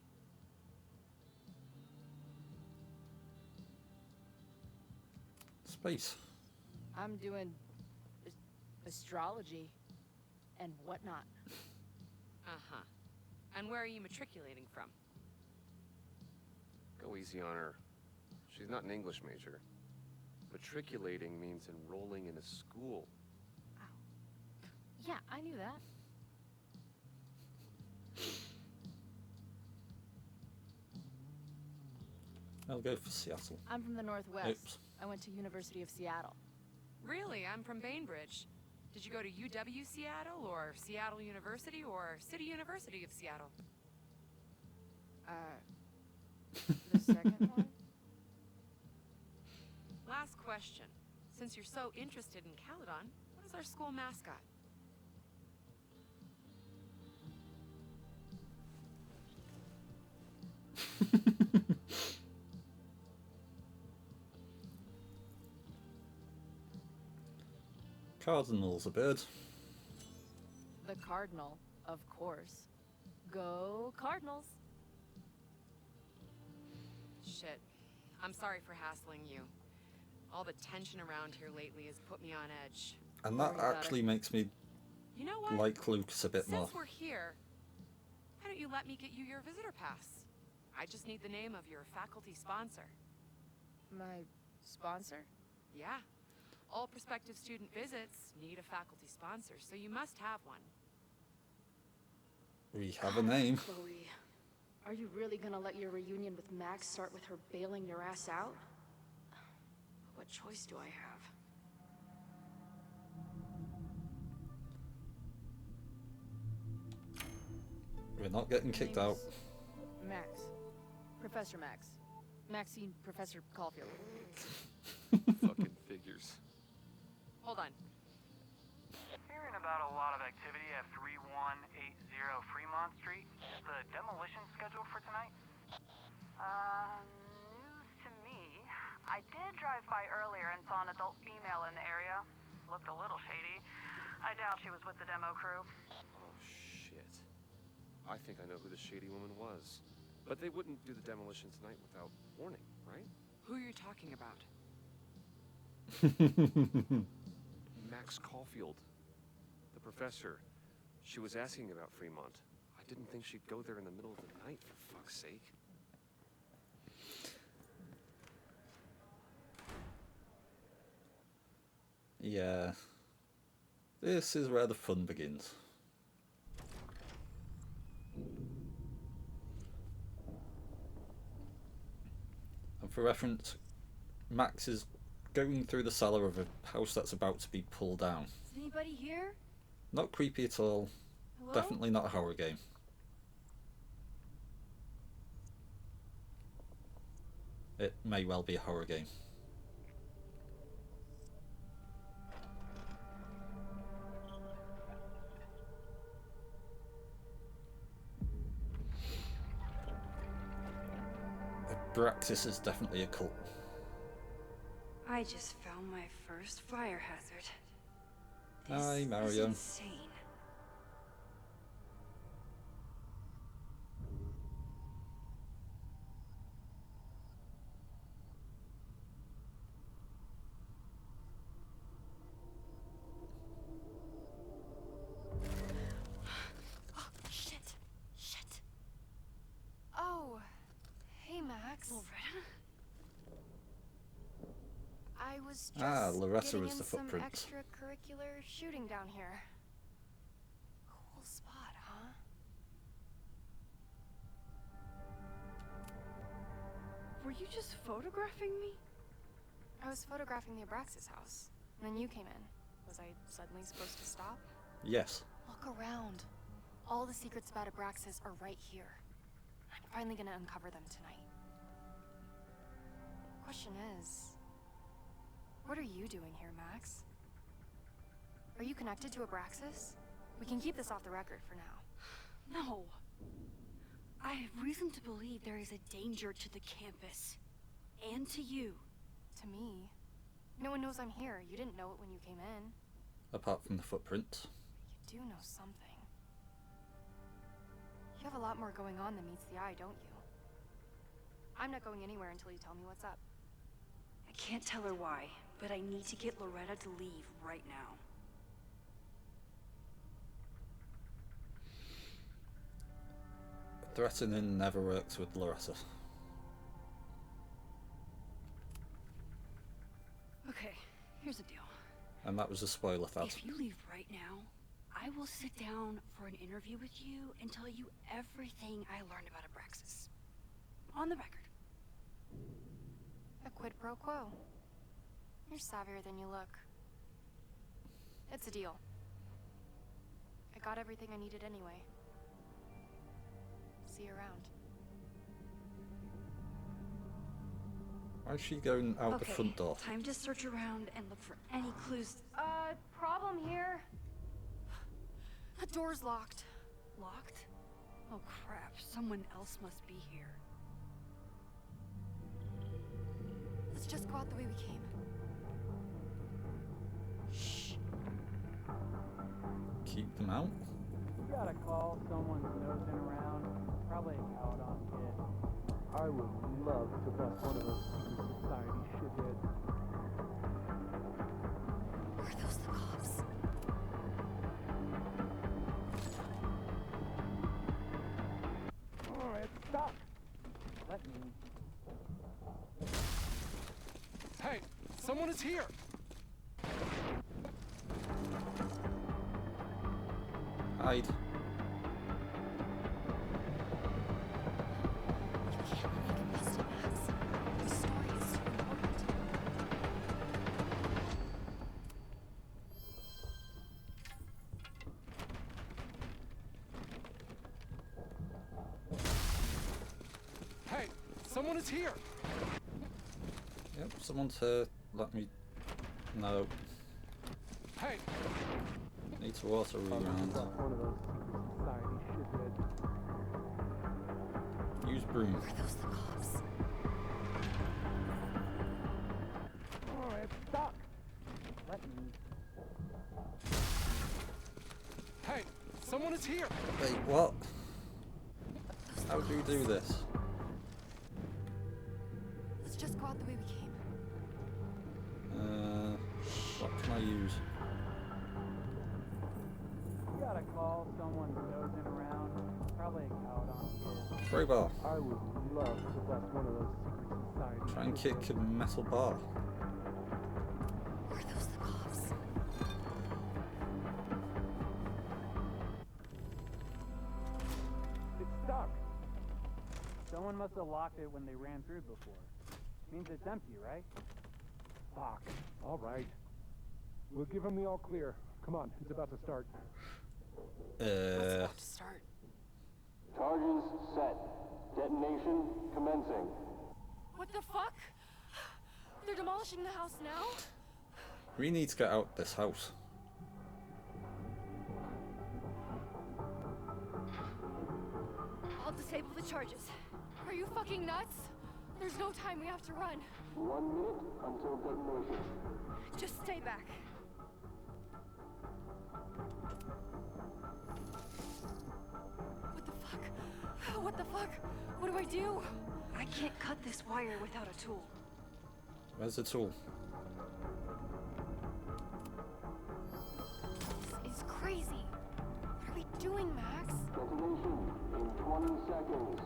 Space. I'm doing astrology and whatnot. Uh-huh. And where are you matriculating from? Go easy on her. She's not an English major. Matriculating means enrolling in a school. Yeah, I knew that. I'll go for Seattle. I'm from the Northwest. Oops. I went to University of Seattle. Really? I'm from Bainbridge. Did you go to UW Seattle, or Seattle University, or City University of Seattle? The second one? Last question. Since you're so interested in Caledon, what is our school mascot? Cardinal's a bird. The Cardinal, of course. Go Cardinals! Shit. I'm sorry for hassling you. All the tension around here lately has put me on edge. And that actually makes me You know what? like Lucas a bit more. Since we're here, why don't you let me get you your visitor pass? I just need the name of your faculty sponsor. My sponsor? Yeah. All prospective student visits need a faculty sponsor, so you must have one. We have a name. Chloe, are you really gonna let your reunion with Max start with her bailing your ass out? What choice do I have? We're not getting kicked out. Max. Professor Max. Maxine Professor Caulfield. Fucking figures. Hold on. Hearing about a lot of activity at 3180 Fremont Street. Is the demolition scheduled for tonight? News to me. I did drive by earlier and saw an adult female in the area. Looked a little shady. I doubt she was with the demo crew. Oh, shit. I think I know who the shady woman was. But they wouldn't do the demolition tonight without warning, right? Who are you talking about? Max Caulfield. The professor. She was asking about Fremont. I didn't think she'd go there in the middle of the night, for fuck's sake. Yeah. This is where the fun begins. And for reference, Max is going through the cellar of a house that's about to be pulled down. Is anybody here? Not creepy at all. Hello? Definitely not a horror game. It may well be a horror game. Abraxas is definitely a cult. I just found my first fire hazard. Hi, This Mario. is insane. Oh, shit. Shit. Oh, hey, Max. I was just Loretta getting was in the some footprints. extracurricular shooting down here. Cool spot, huh? Were you just photographing me? I was photographing the Abraxas house, and then you came in. Was I suddenly supposed to stop? Yes. Look around. All the secrets about Abraxas are right here. I'm finally gonna uncover them tonight. Question is, what are you doing here, Max? Are you connected to Abraxas? We can keep this off the record for now. No. I have reason to believe there is a danger to the campus. And to you. To me? No one knows I'm here. You didn't know it when you came in. Apart from the footprints. You do know something. You have a lot more going on than meets the eye, don't you? I'm not going anywhere until you tell me what's up. I can't tell her why, but I need to get Loretta to leave right now. Threatening never works with Loretta. Okay, here's the deal. And that was a spoiler, Thad. If you leave right now, I will sit down for an interview with you and tell you everything I learned about Abraxas. On the record. A quid pro quo. You're savvier than you look. It's a deal. I got everything I needed anyway. See you around. Why is she going out the Okay, front door? time to search around and look for any clues. Problem here. The door's locked. Locked? Oh crap, someone else must be here. Let's just go out the way we came. Shh. Keep them out? You gotta call someone nosing around. Probably a Caledon kid. I would love to bust one of those secret society shitheads. Are those the cops? Alright, stop! Let me. Hey, someone is here! Hide. Hey, someone is here! Yep, someone's here. Let me know. Hey! Need to water around. One of those secret society shitheads. Use broom. Are those the cops? Alright, stop! Let me. Hey, someone is here! Wait, what? How do you do this? Let's just go out the way we came. What can I use? You gotta call someone nosing around. Probably a Caledon kid. Crowbar. I would love to bust one of those secret society Try and shitheads. kick a metal bar. Are those the cops? It's stuck. Someone must have locked it when they ran through before. Means it's empty, right? Fuck. All right. We'll give him the all clear. Come on, it's about to start. About to start. Charges set. Detonation commencing. What the fuck? They're demolishing the house now? We need to get out this house. I'll disable the charges. Are you fucking nuts? There's no time, we have to run. 1 minute until detonation. Just stay back. What the fuck? What the fuck? What do I do? I can't cut this wire without a tool. Where's the tool? This is crazy. What are we doing, Max? Detonation in 20 seconds.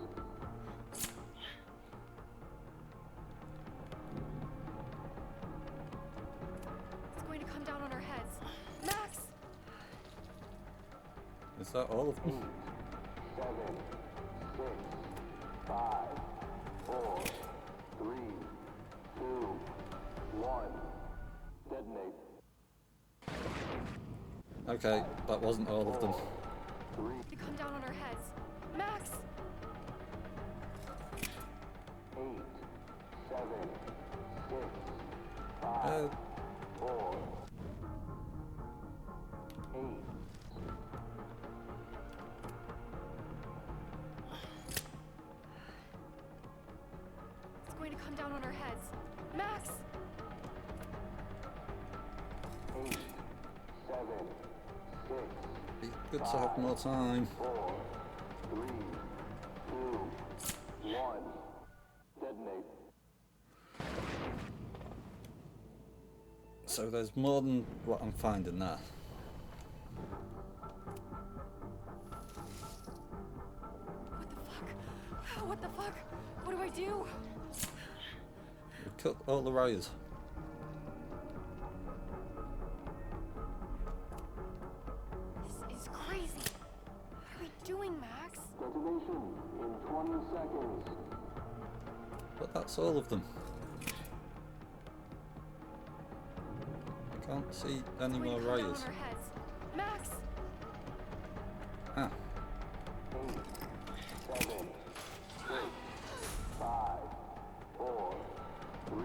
It's going to come down on our heads. Max! Is that all of them? 7, 6, 5, 4, 3, 2, 1. Detonate. Okay, that wasn't all of them. They come down on our heads. Max! 8, 7, 6, 5, 4, 8. It's going to come down on our heads. Max! 8, 7, 6, Be good to have more time. 4, 3, 2, 1. Detonate. So there's more than what I'm finding there. What the fuck? What do I do? We cut all the wires. This is crazy. What are we doing, Max? Detonation in 20 seconds. But that's all of them. I can't see any more wires. Max! Ah, 8, 7, 6, 5, 4, 3.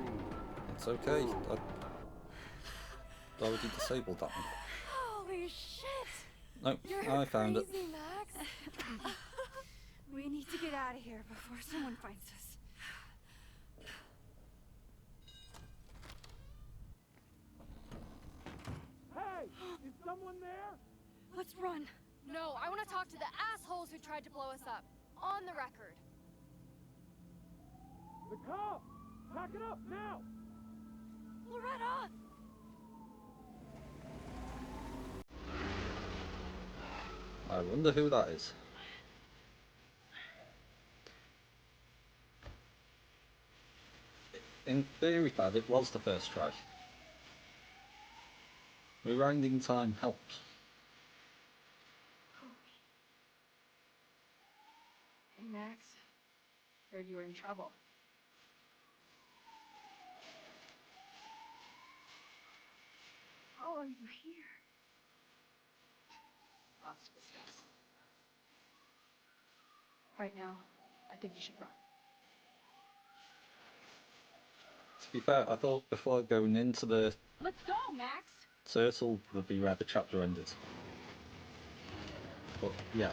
it's okay. I already disabled that one. Holy shit! No, You're I found it. crazy, Max. We need to get out of here before someone finds us. Hey! Is someone there? Let's run. No, I want to talk to the assholes who tried to blow us up. On the record. The cops! Pack it up now! Loretta! I wonder who that is. In theory, Dad, it was the first try. Rewinding time helps. Hey, Max. Heard you were in trouble. How are you here? Lots to discuss. Right now, I think you should run. To be fair, I thought before going into the Let's go, Max! turtle would be where the chapter ended. But yeah.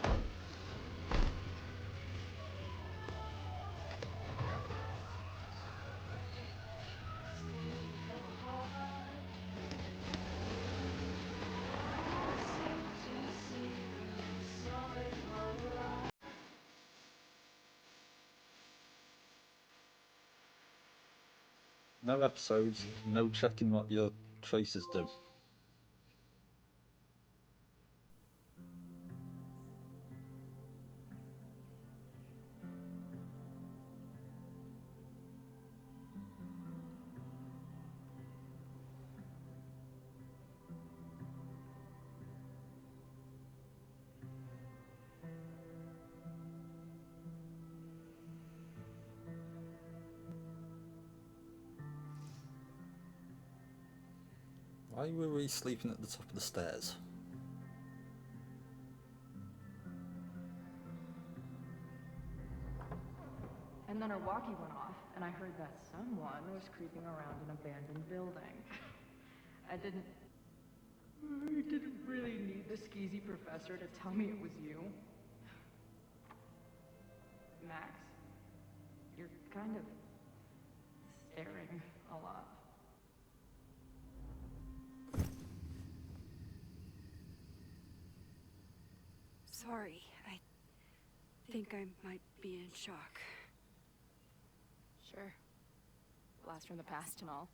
No episodes, no checking what your choices do. Why were we sleeping at the top of the stairs? And then our walkie went off, and I heard that someone was creeping around an abandoned building. I didn't really need the skeezy professor to tell me it was you. Max, you're kind of staring a lot. Sorry, I think I might be in shock. Sure. Blast from the past and all.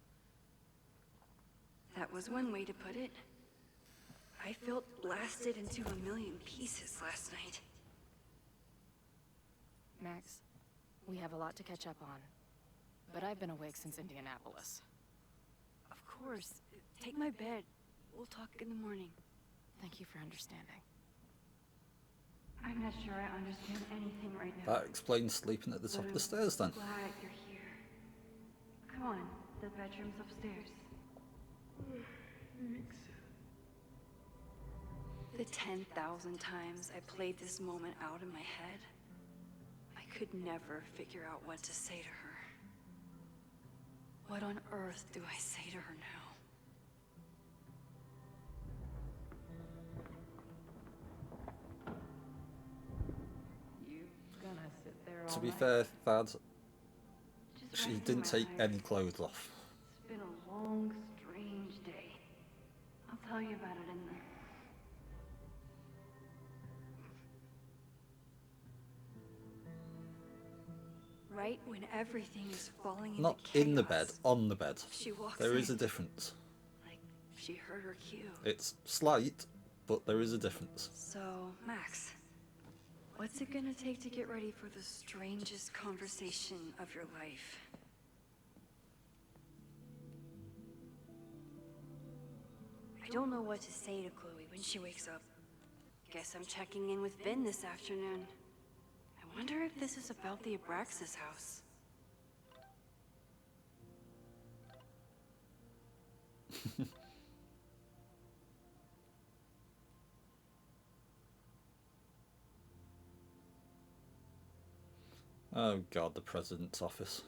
That was one way to put it. I felt blasted into a million pieces last night. Max, we have a lot to catch up on. But I've been awake since Indianapolis. Of course. Take my bed. We'll talk in the morning. Thank you for understanding. I'm not sure I understand anything right now. That explains sleeping at the top of the stairs then. Glad you're here. Come on, the bedroom's upstairs. Thanks. The 10,000 times I played this moment out in my head, I could never figure out what to say to her. What on earth do I say to her now? Gonna sit there all To be night? fair, Thad, Just she resting didn't my take eyes. any clothes off. It's been a long, strange day. I'll tell you about it in the... Right when everything is falling into Not chaos, in the bed, on the bed. she walks There is a in. difference. She heard her cue. It's slight, but there is a difference. So, Max, what's it gonna take to get ready for the strangest conversation of your life? I don't know what to say to Chloe when she wakes up. Guess I'm checking in with Vin this afternoon. I wonder if this is about the Abraxas house. Oh god, the president's office.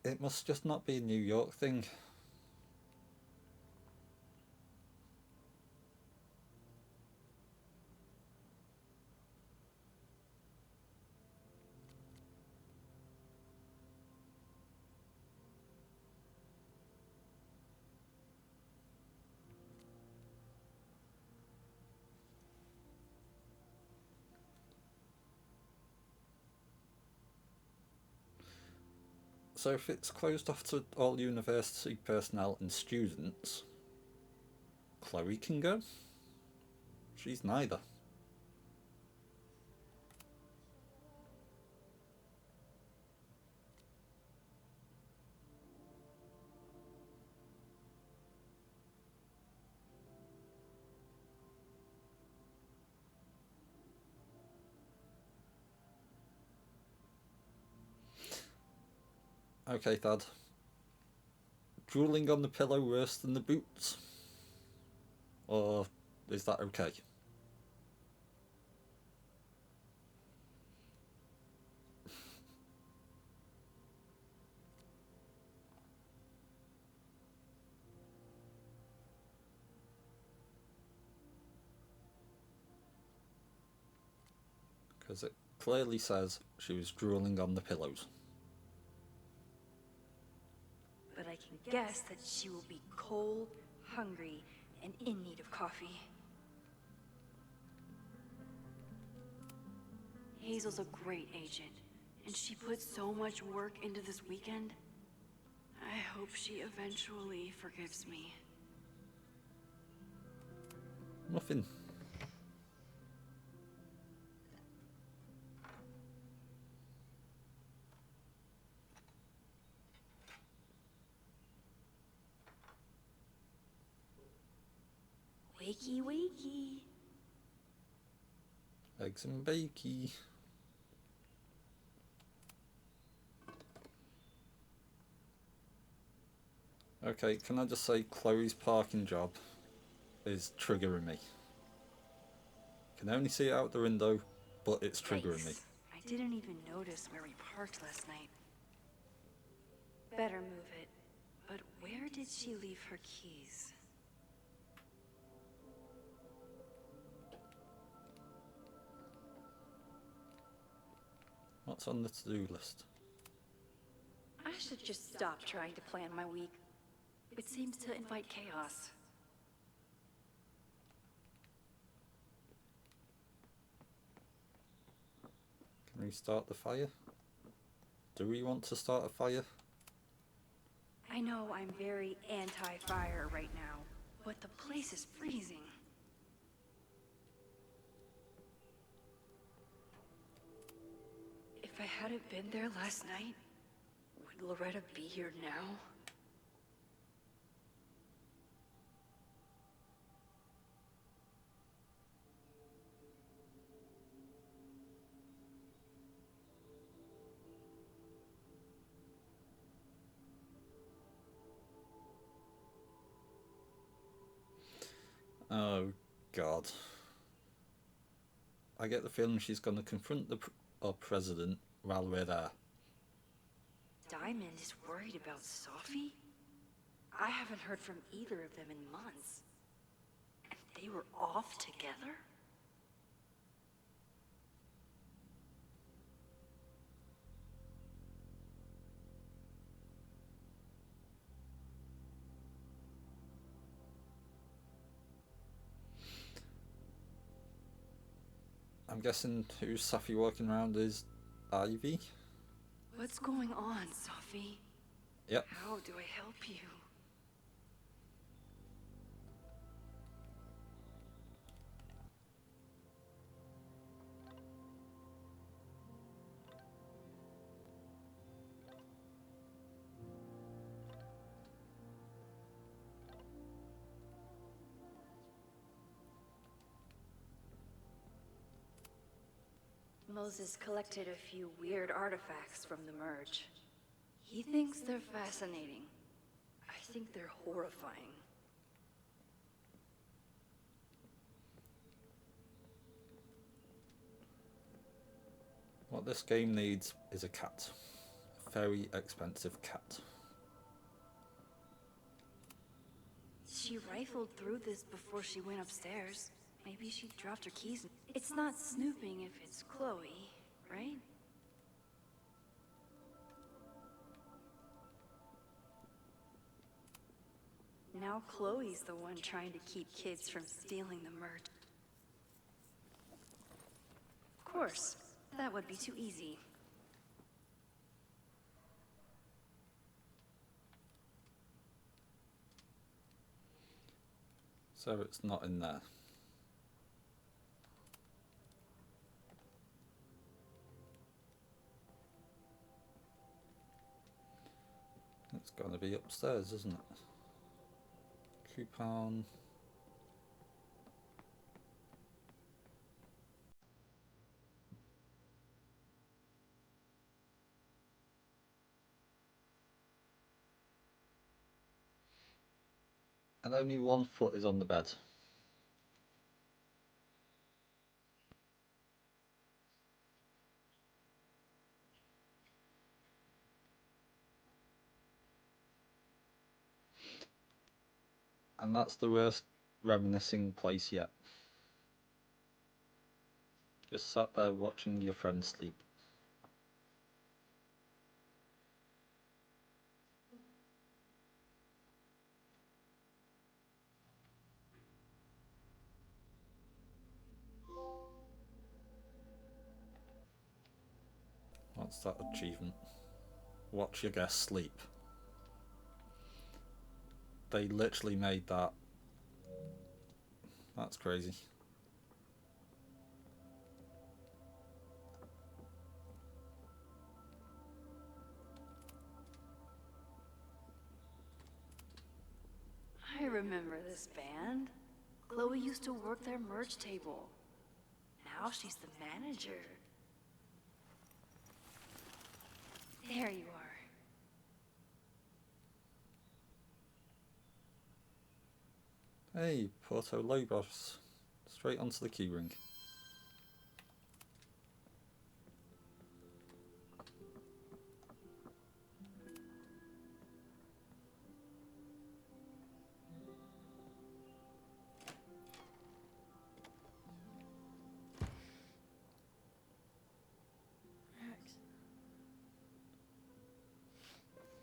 It must just not be a New York thing. So if it's closed off to all university personnel and students, Chloe can go? She's neither. Okay, Thad. Drooling on the pillow worse than the boots? Or is that okay? Because it clearly says she was drooling on the pillows. But I can guess that she will be cold, hungry, and in need of coffee. Hazel's a great agent, and she put so much work into this weekend. I hope she eventually forgives me. Nothing. Wakey, wakey. Eggs and bakey. Okay, can I just say Chloe's parking job is triggering me. Can only see it out the window, but it's triggering me. Yikes. I didn't even notice where we parked last night. Better move it. But where did she leave her keys? What's on the to-do list? I should just stop trying to plan my week. It seems to invite chaos. Can we start the fire? Do we want to start a fire? I know I'm very anti-fire right now, but the place is freezing. hadn't been there last night, would Loretta be here now? Oh, God. I get the feeling she's going to confront our president while we're there. Diamond is worried about Sophie? I haven't heard from either of them in months. And they were off together? I'm guessing who's Sophie walking around is Ivy? What's going on, Sophie? Yep. How do I help you? Moses collected a few weird artifacts from the merge. He thinks they're fascinating. I think they're horrifying. What this game needs is a cat. A very expensive cat. She rifled through this before she went upstairs. Maybe she dropped her keys. It's not snooping if it's Chloe, right? Now Chloe's the one trying to keep kids from stealing the merch. Of course, that would be too easy. So it's not in there. It's going to be upstairs, isn't it? Coupon. And only one foot is on the bed. And that's the worst reminiscing place yet. Just sat there watching your friend sleep. What's that achievement? Watch your guest sleep. They literally made that. That's crazy. I remember this band. Chloe used to work their merch table. Now she's the manager. There you are. Hey, Porto Lobos. Straight onto the keyring.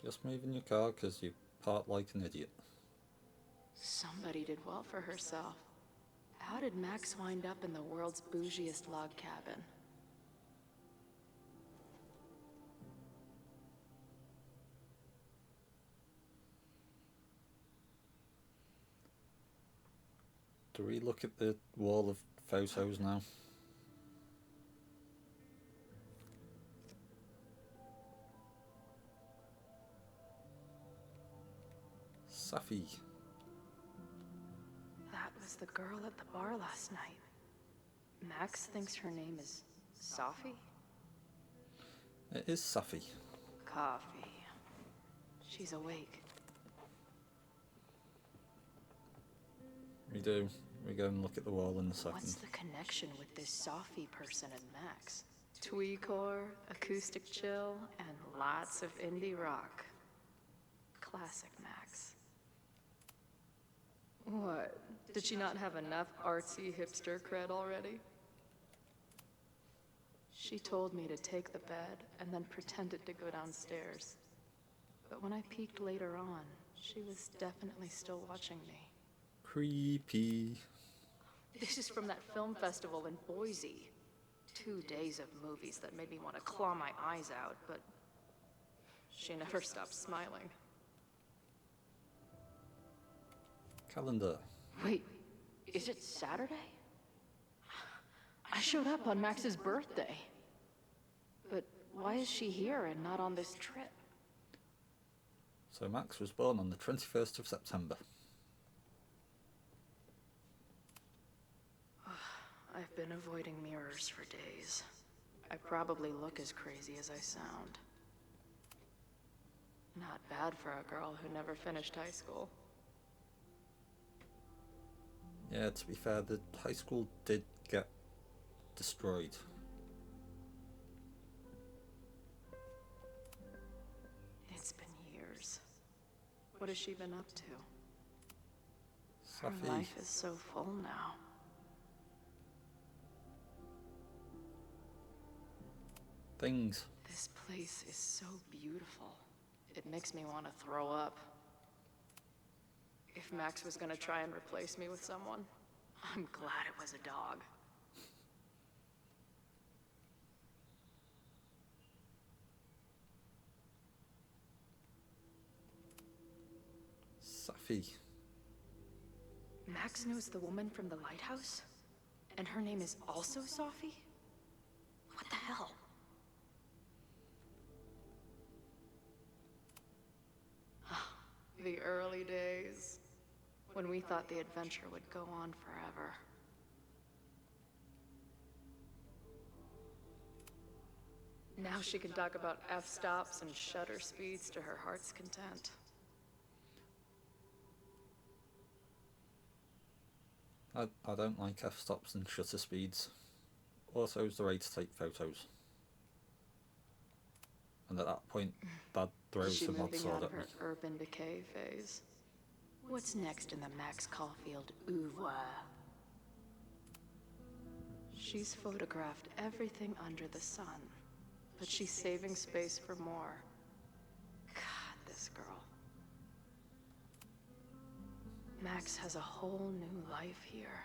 Just moving your car because you parked like an idiot. Somebody did well for herself. How did Max wind up in the world's bougiest log cabin? Do we look at the wall of photos now? Safi. That was the girl at the bar last night. Max thinks her name is Safi? It is Safi. Coffee. She's awake. We do. We go and look at the wall in a second. What's the connection with this Safi person and Max? Tweecore, acoustic chill, and lots of indie rock. Classic Max. What? Did she not have enough artsy hipster cred already? She told me to take the bed and then pretended to go downstairs. But when I peeked later on, she was definitely still watching me. Creepy. This is from that film festival in Boise. 2 days of movies that made me want to claw my eyes out, but she never stopped smiling. Calendar. Wait, is it Saturday? I showed up on Max's birthday. But why is she here and not on this trip? So Max was born on the 21st of September. I've been avoiding mirrors for days. I probably look as crazy as I sound. Not bad for a girl who never finished high school. Yeah, to be fair, the high school did get destroyed. It's been years. What has she been up to? Safi. Her life is so full now. Things. This place is so beautiful. It makes me want to throw up. If Max was gonna try and replace me with someone, I'm glad it was a dog. Safi. Max knows the woman from the lighthouse? And her name is also Safi? What the hell? The early days, when we thought the adventure would go on forever. Now she can talk about f-stops and shutter speeds to her heart's content. I don't like f-stops and shutter speeds. Auto's the way to take photos. And at that point, Dad throws She's the mod moving sword out of at me. her urban decay phase. What's next in the Max Caulfield oeuvre? She's photographed everything under the sun, but she's saving space for more. God, this girl. Max has a whole new life here.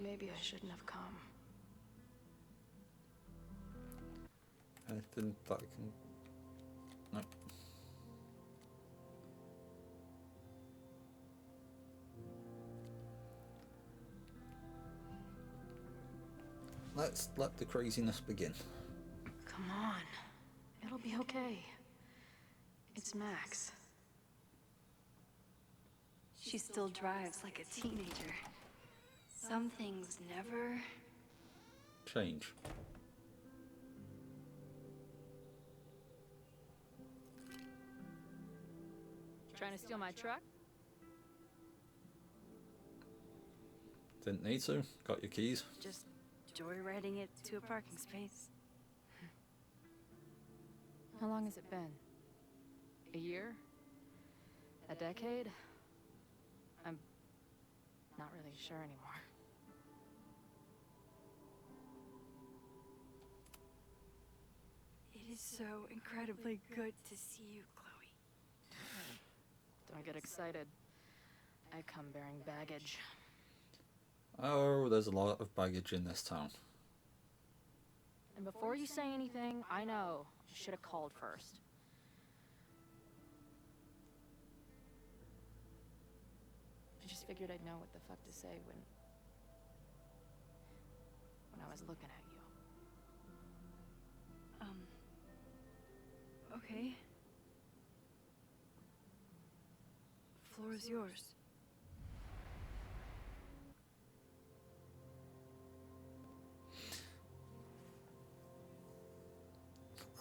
Maybe I shouldn't have come. Anything that I can... No. Let's let the craziness begin. Come on. It'll be okay. It's Max. She still drives like a teenager. Some things never... Change. Trying to steal my truck? Didn't need to. Got your keys. Just joyriding it to a parking space. How long has it been? A year? A decade? I'm not really sure anymore. It is so incredibly good to see you, Chloe. Don't get excited. I come bearing baggage. Oh, there's a lot of baggage in this town. And before you say anything, I know. I should have called first. I just figured I'd know what the fuck to say when I was looking at you. Okay. So is yours.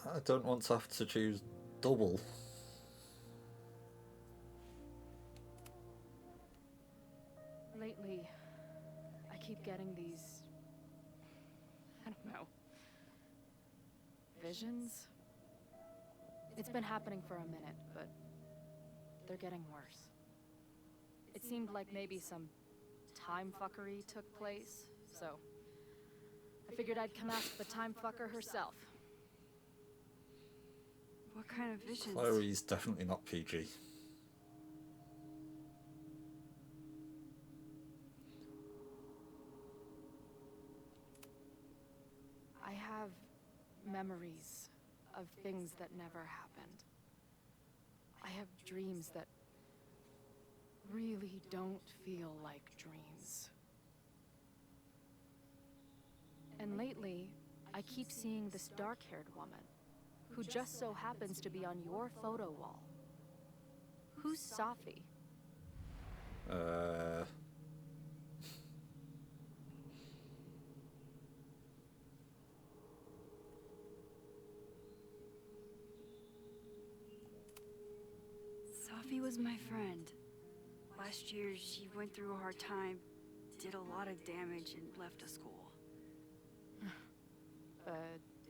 I don't want to have to choose double. Lately, I keep getting these, I don't know, visions. It's been happening for a minute, but they're getting worse. It seemed like maybe some time fuckery took place, so I figured I'd come ask the time fucker herself. What kind of visions? Chloe's definitely not PG. I have memories of things that never happened. I have dreams that really don't feel like dreams. And lately, I keep seeing this dark-haired woman who just so happens to be on your photo wall. Who's Safi? Safi was my friend. Last year, she went through a hard time, did a lot of damage, and left the school.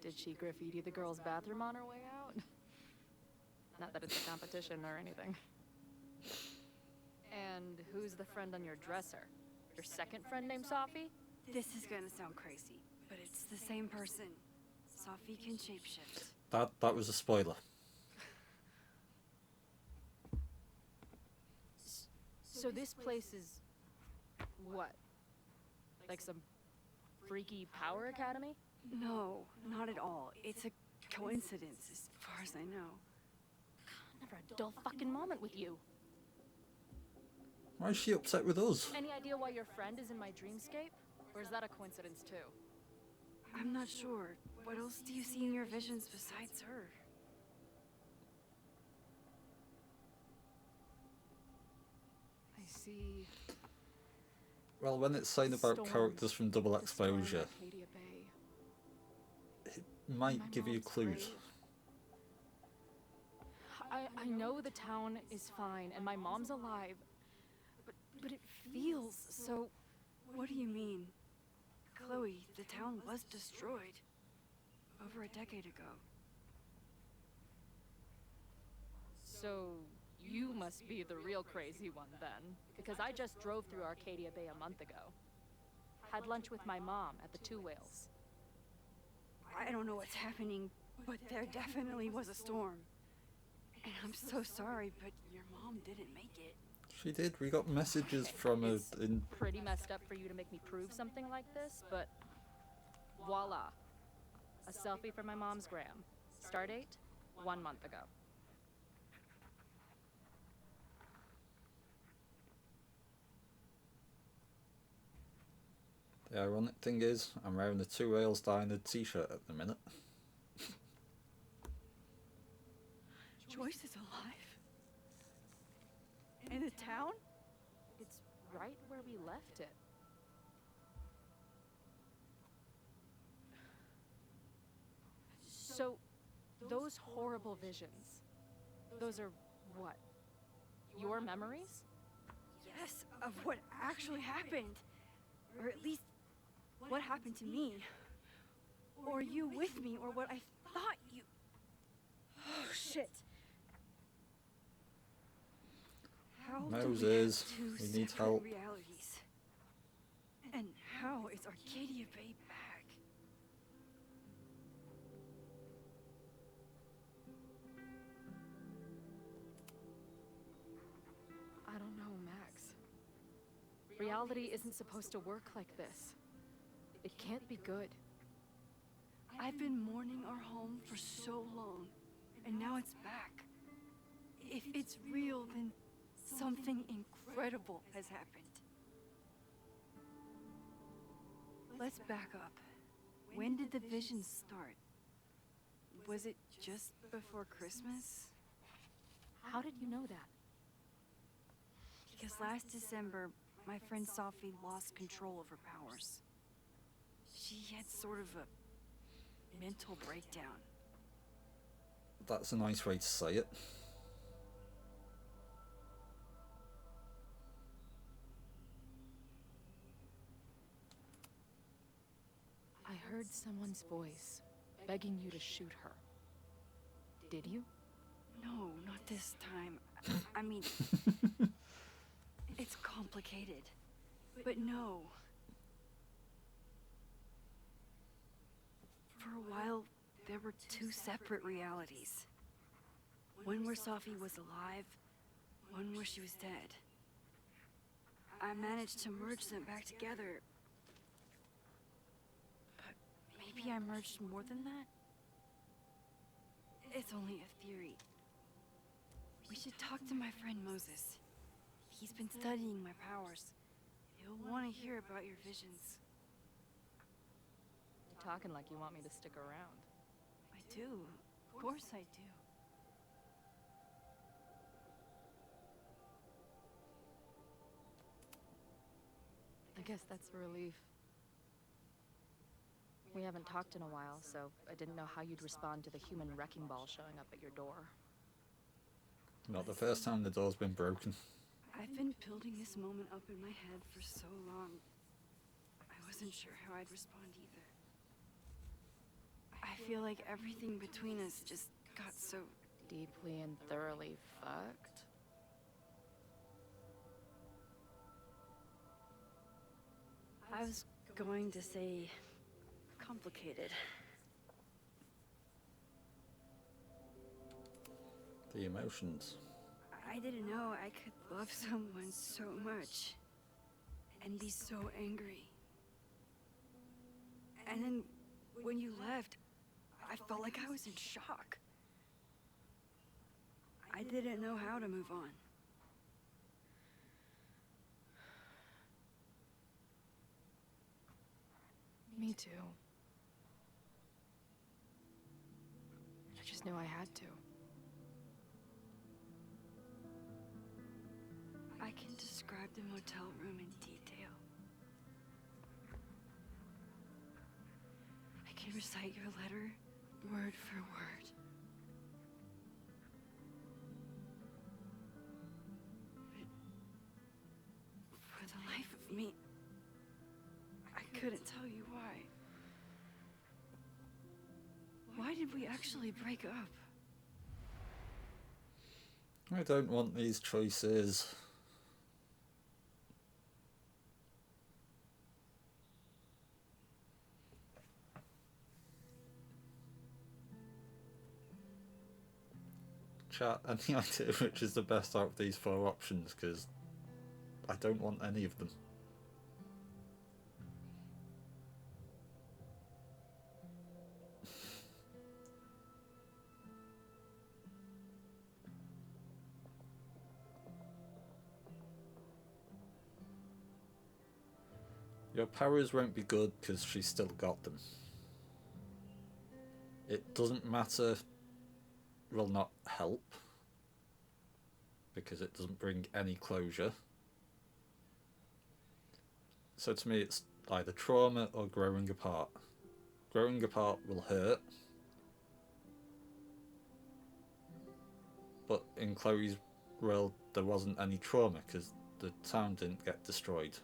Did she graffiti the girls' bathroom on her way out? Not that it's a competition or anything. And who's the friend on your dresser? Your second friend named Safi? This is gonna sound crazy, but it's the same person. Safi can shapeshift. That was a spoiler. So this place is... what? Like some freaky power academy? No, not at all. It's a coincidence, as far as I know. Never a dull fucking moment with you. Why is she upset with us? Any idea why your friend is in my dreamscape? Or is that a coincidence too? I'm not sure. What else do you see in your visions besides her? I see... Well, when it's saying about Storm. characters from Double Exposure, Arcadia Bay. it might give you clues. I know the town is fine and my mom's alive, but it feels so... What do you mean? Chloe, the town was destroyed. Over a decade ago. So, you must be the real crazy one then, because I just drove through Arcadia Bay a month ago. Had lunch with my mom at the Two Whales. I don't know what's happening, but there definitely was a storm. And I'm so sorry, but your mom didn't make it. She did. We got messages from her in... Pretty messed up for you to make me prove something like this, but voila. A selfie from my mom's gram. Stardate, 1 month ago. The ironic thing is, I'm wearing the Two Whales Diner t-shirt at the minute. Joyce is alive? In the town? It's right where we left it. So, those horrible visions, those are what? Your memories? Yes, of what actually happened. Or at least, what happened to me. Or you with me, or what I thought you... Oh, shit. How Moses, do we have two we need separate help. realities? And how is Arcadia Bay back? I don't know, Max. Reality isn't supposed to work like this. It can't be good. I've been mourning our home for so long, and now it's back. If it's real, then something incredible has happened. Let's back up. When did the vision start? Was it just before Christmas? How did you know that? Because last December, my friend Sophie lost control of her powers. She had sort of a mental breakdown. That's a nice way to say it. I heard someone's voice begging you to shoot her. Did you? No, not this time. I mean, it's complicated. But no. For a while, there were two separate realities. One where Sophie was alive, one where she was dead. I managed to merge them back together. But maybe I merged more than that? It's only a theory. We should talk to my friend Moses. He's been studying my powers. He'll want to hear about your visions. You're talking like you want me to stick around. I do. Of course I do. I guess that's a relief. We haven't talked in a while, so I didn't know how you'd respond to the human wrecking ball showing up at your door. Not the first time the door's been broken. I've been building this moment up in my head for so long. I wasn't sure how I'd respond either. I feel like everything between us just got so deeply and thoroughly fucked. I was going to say complicated. The emotions. I didn't know I could love someone so much and be so angry. And then when you left, I felt like I was in shock. I didn't know how to move on. Me too. I just knew I had to. I can describe the motel room in detail. I can recite your letter word for word. But for the life of me, I couldn't tell you why. Why did we actually break up? I don't want these choices. Chat, any idea which is the best out of these four options? Because I don't want any of them. Your powers won't be good because she's still got them. It doesn't matter, will not help, because it doesn't bring any closure. So to me it's either trauma or growing apart. Growing apart will hurt, but in Chloe's world there wasn't any trauma because the town didn't get destroyed.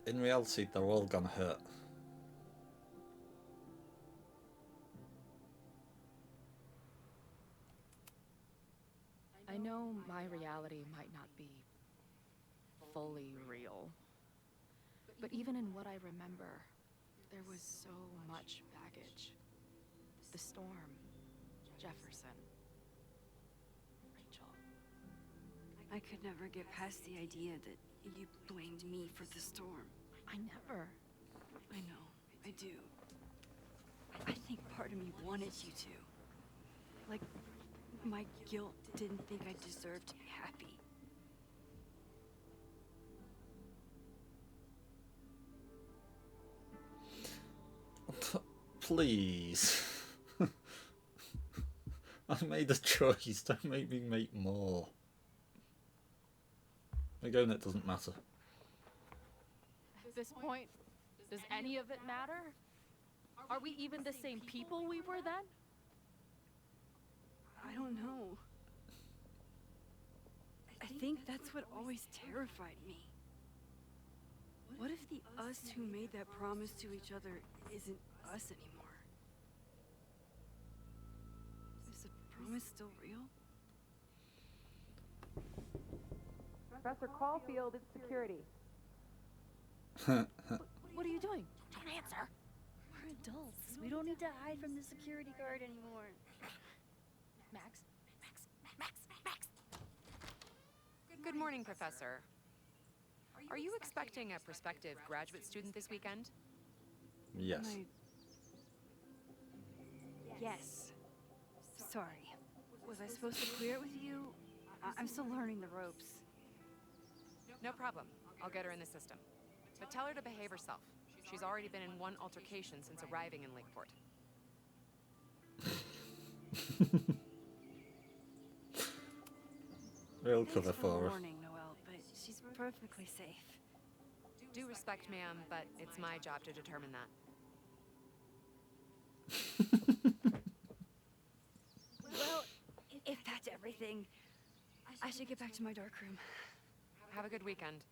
In reality, they're all gonna hurt. I know my reality might not be fully real, but even in what I remember, there was so much baggage. The storm, Jefferson, Rachel. I could never get past the idea that you blamed me for the storm. I never. I know, I do. I think part of me wanted you to. Like, my guilt didn't think I deserved to be happy. Please. I made a choice. Don't make me make more. Again, it doesn't matter. At this point, does any of it matter? Are we even the same people we were then? I don't know. I think that's what always terrified me. What if the us who made that promise to each other isn't us anymore? Is the promise still real? Professor Caulfield, it's security. What are you doing? Don't answer. We're adults. We don't need to hide from the security guard anymore. Max? Good morning, Professor. Are you expecting a prospective graduate student this weekend? Yes. Yes. Sorry. Was I supposed to clear it with you? I'm still learning the ropes. No problem. I'll get her in the system. But tell her to behave herself. She's already been in one altercation since arriving in Lakeport. We'll Thanks cover for the for her. warning, Noelle, but she's perfectly safe. Due respect, ma'am, but it's my job to determine that. Well, if that's everything, I should get back to my dark room. Have a good weekend.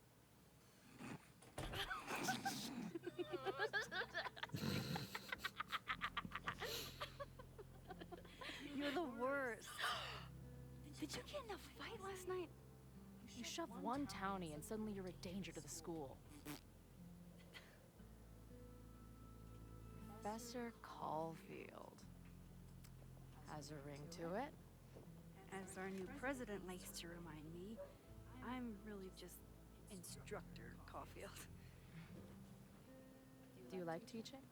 You're the worst. Did you get in a fight last night? You shove one townie and suddenly you're a danger to the school. Professor Caulfield. Has a ring to it. As our new president likes to remind me, I'm really just Instructor Caulfield. Do you like teaching?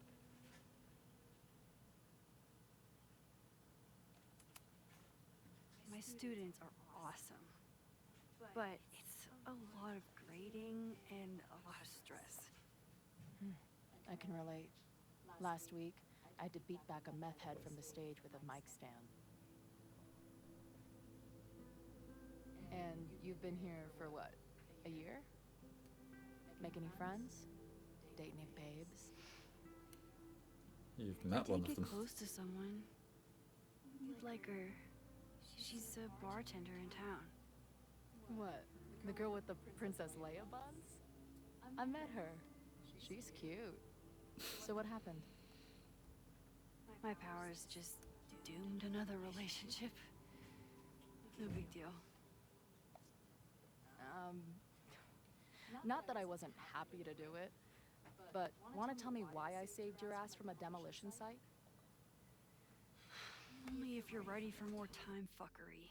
My students are awesome, but it's a lot of grading and a lot of stress. I can relate. Last week, I had to beat back a meth head from the stage with a mic stand. And you've been here for what? A year? Make any friends? Date any babes? You've met one of Get them. close to someone. You'd like her. She's a bartender in town. What? The girl with the Princess Leia buns? I met her. She's cute. So what happened? My powers just doomed another relationship. No big deal. Not that I wasn't happy to do it, but want to tell me why I saved your ass from a demolition site? Only if you're ready for more time fuckery.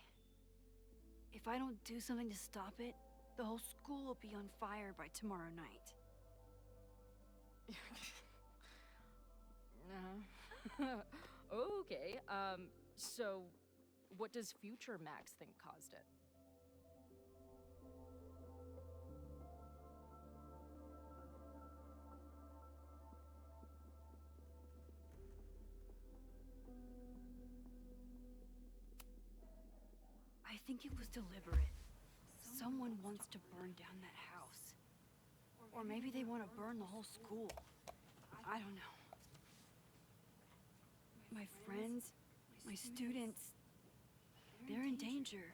If I don't do something to stop it, the whole school will be on fire by tomorrow night. Okay, so what does future Max think caused it? I think it was deliberate. Someone wants to burn down that house. Or maybe they want to burn the whole school. I don't know. My friends, my students, they're in danger.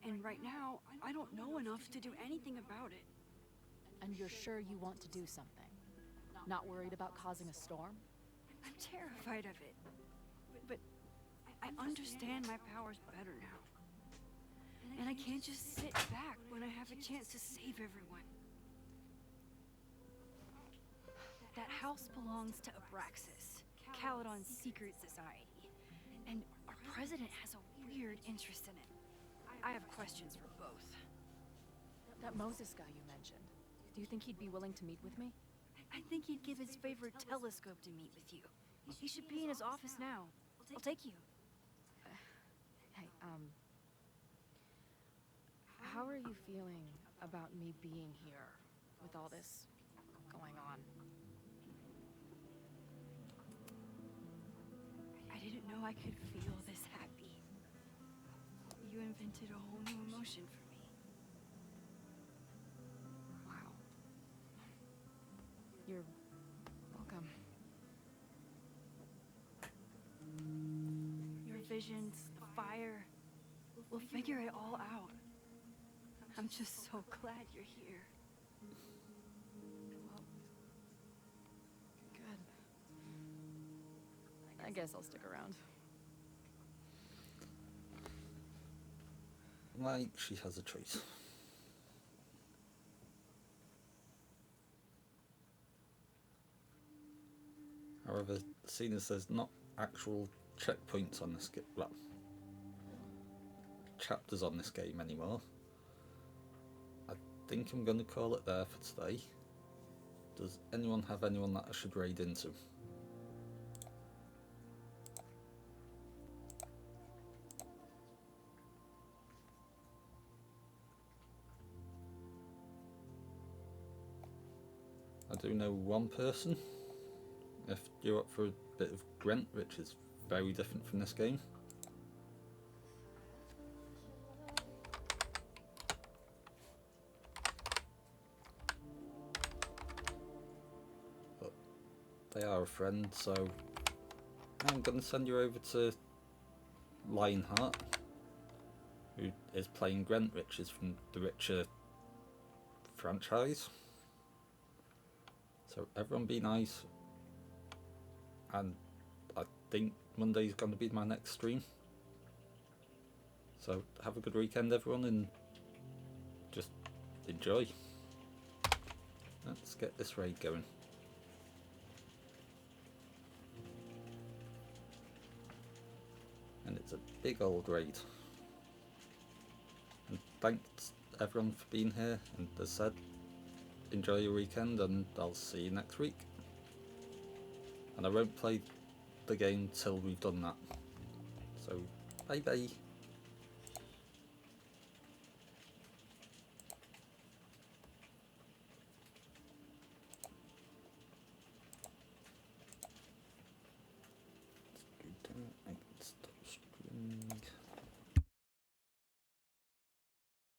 And right now, I don't know enough to do anything about it. And you're sure you want to do something? Not worried about causing a storm? I'm terrified of it. But I understand my powers better now. And I can't just sit back when I have a chance to save everyone. That house belongs to Abraxas, Caledon's secret society. And our president has a weird interest in it. I have questions for both. That Moses guy you mentioned, do you think he'd be willing to meet with me? I think he'd give his favorite telescope to meet with you. He should be in his office now. I'll take you. Hey, how are you feeling about me being here with all this going on? know I could feel this happy. You invented a whole new emotion for me. Wow. You're welcome. Your visions, the fire. We'll figure it all out. I'm just so glad you're here. Good. I guess I'll stick around. Like she has a choice. However, seeing as there's not actual checkpoints on this game, well, chapters on this game anymore, I think I'm going to call it there for today. Does anyone have anyone that I should raid into? I do know one person. If you're up for a bit of Gwent, which is very different from this game. But they are a friend, so I'm going to send you over to Lionheart, who is playing Gwent, which is from the Witcher franchise. So everyone be nice, and I think Monday's going to be my next stream. So have a good weekend everyone, and just enjoy. Let's get this raid going. And it's a big old raid. And thanks everyone for being here, and as said, enjoy your weekend, and I'll see you next week. And I won't play the game till we've done that. So bye bye.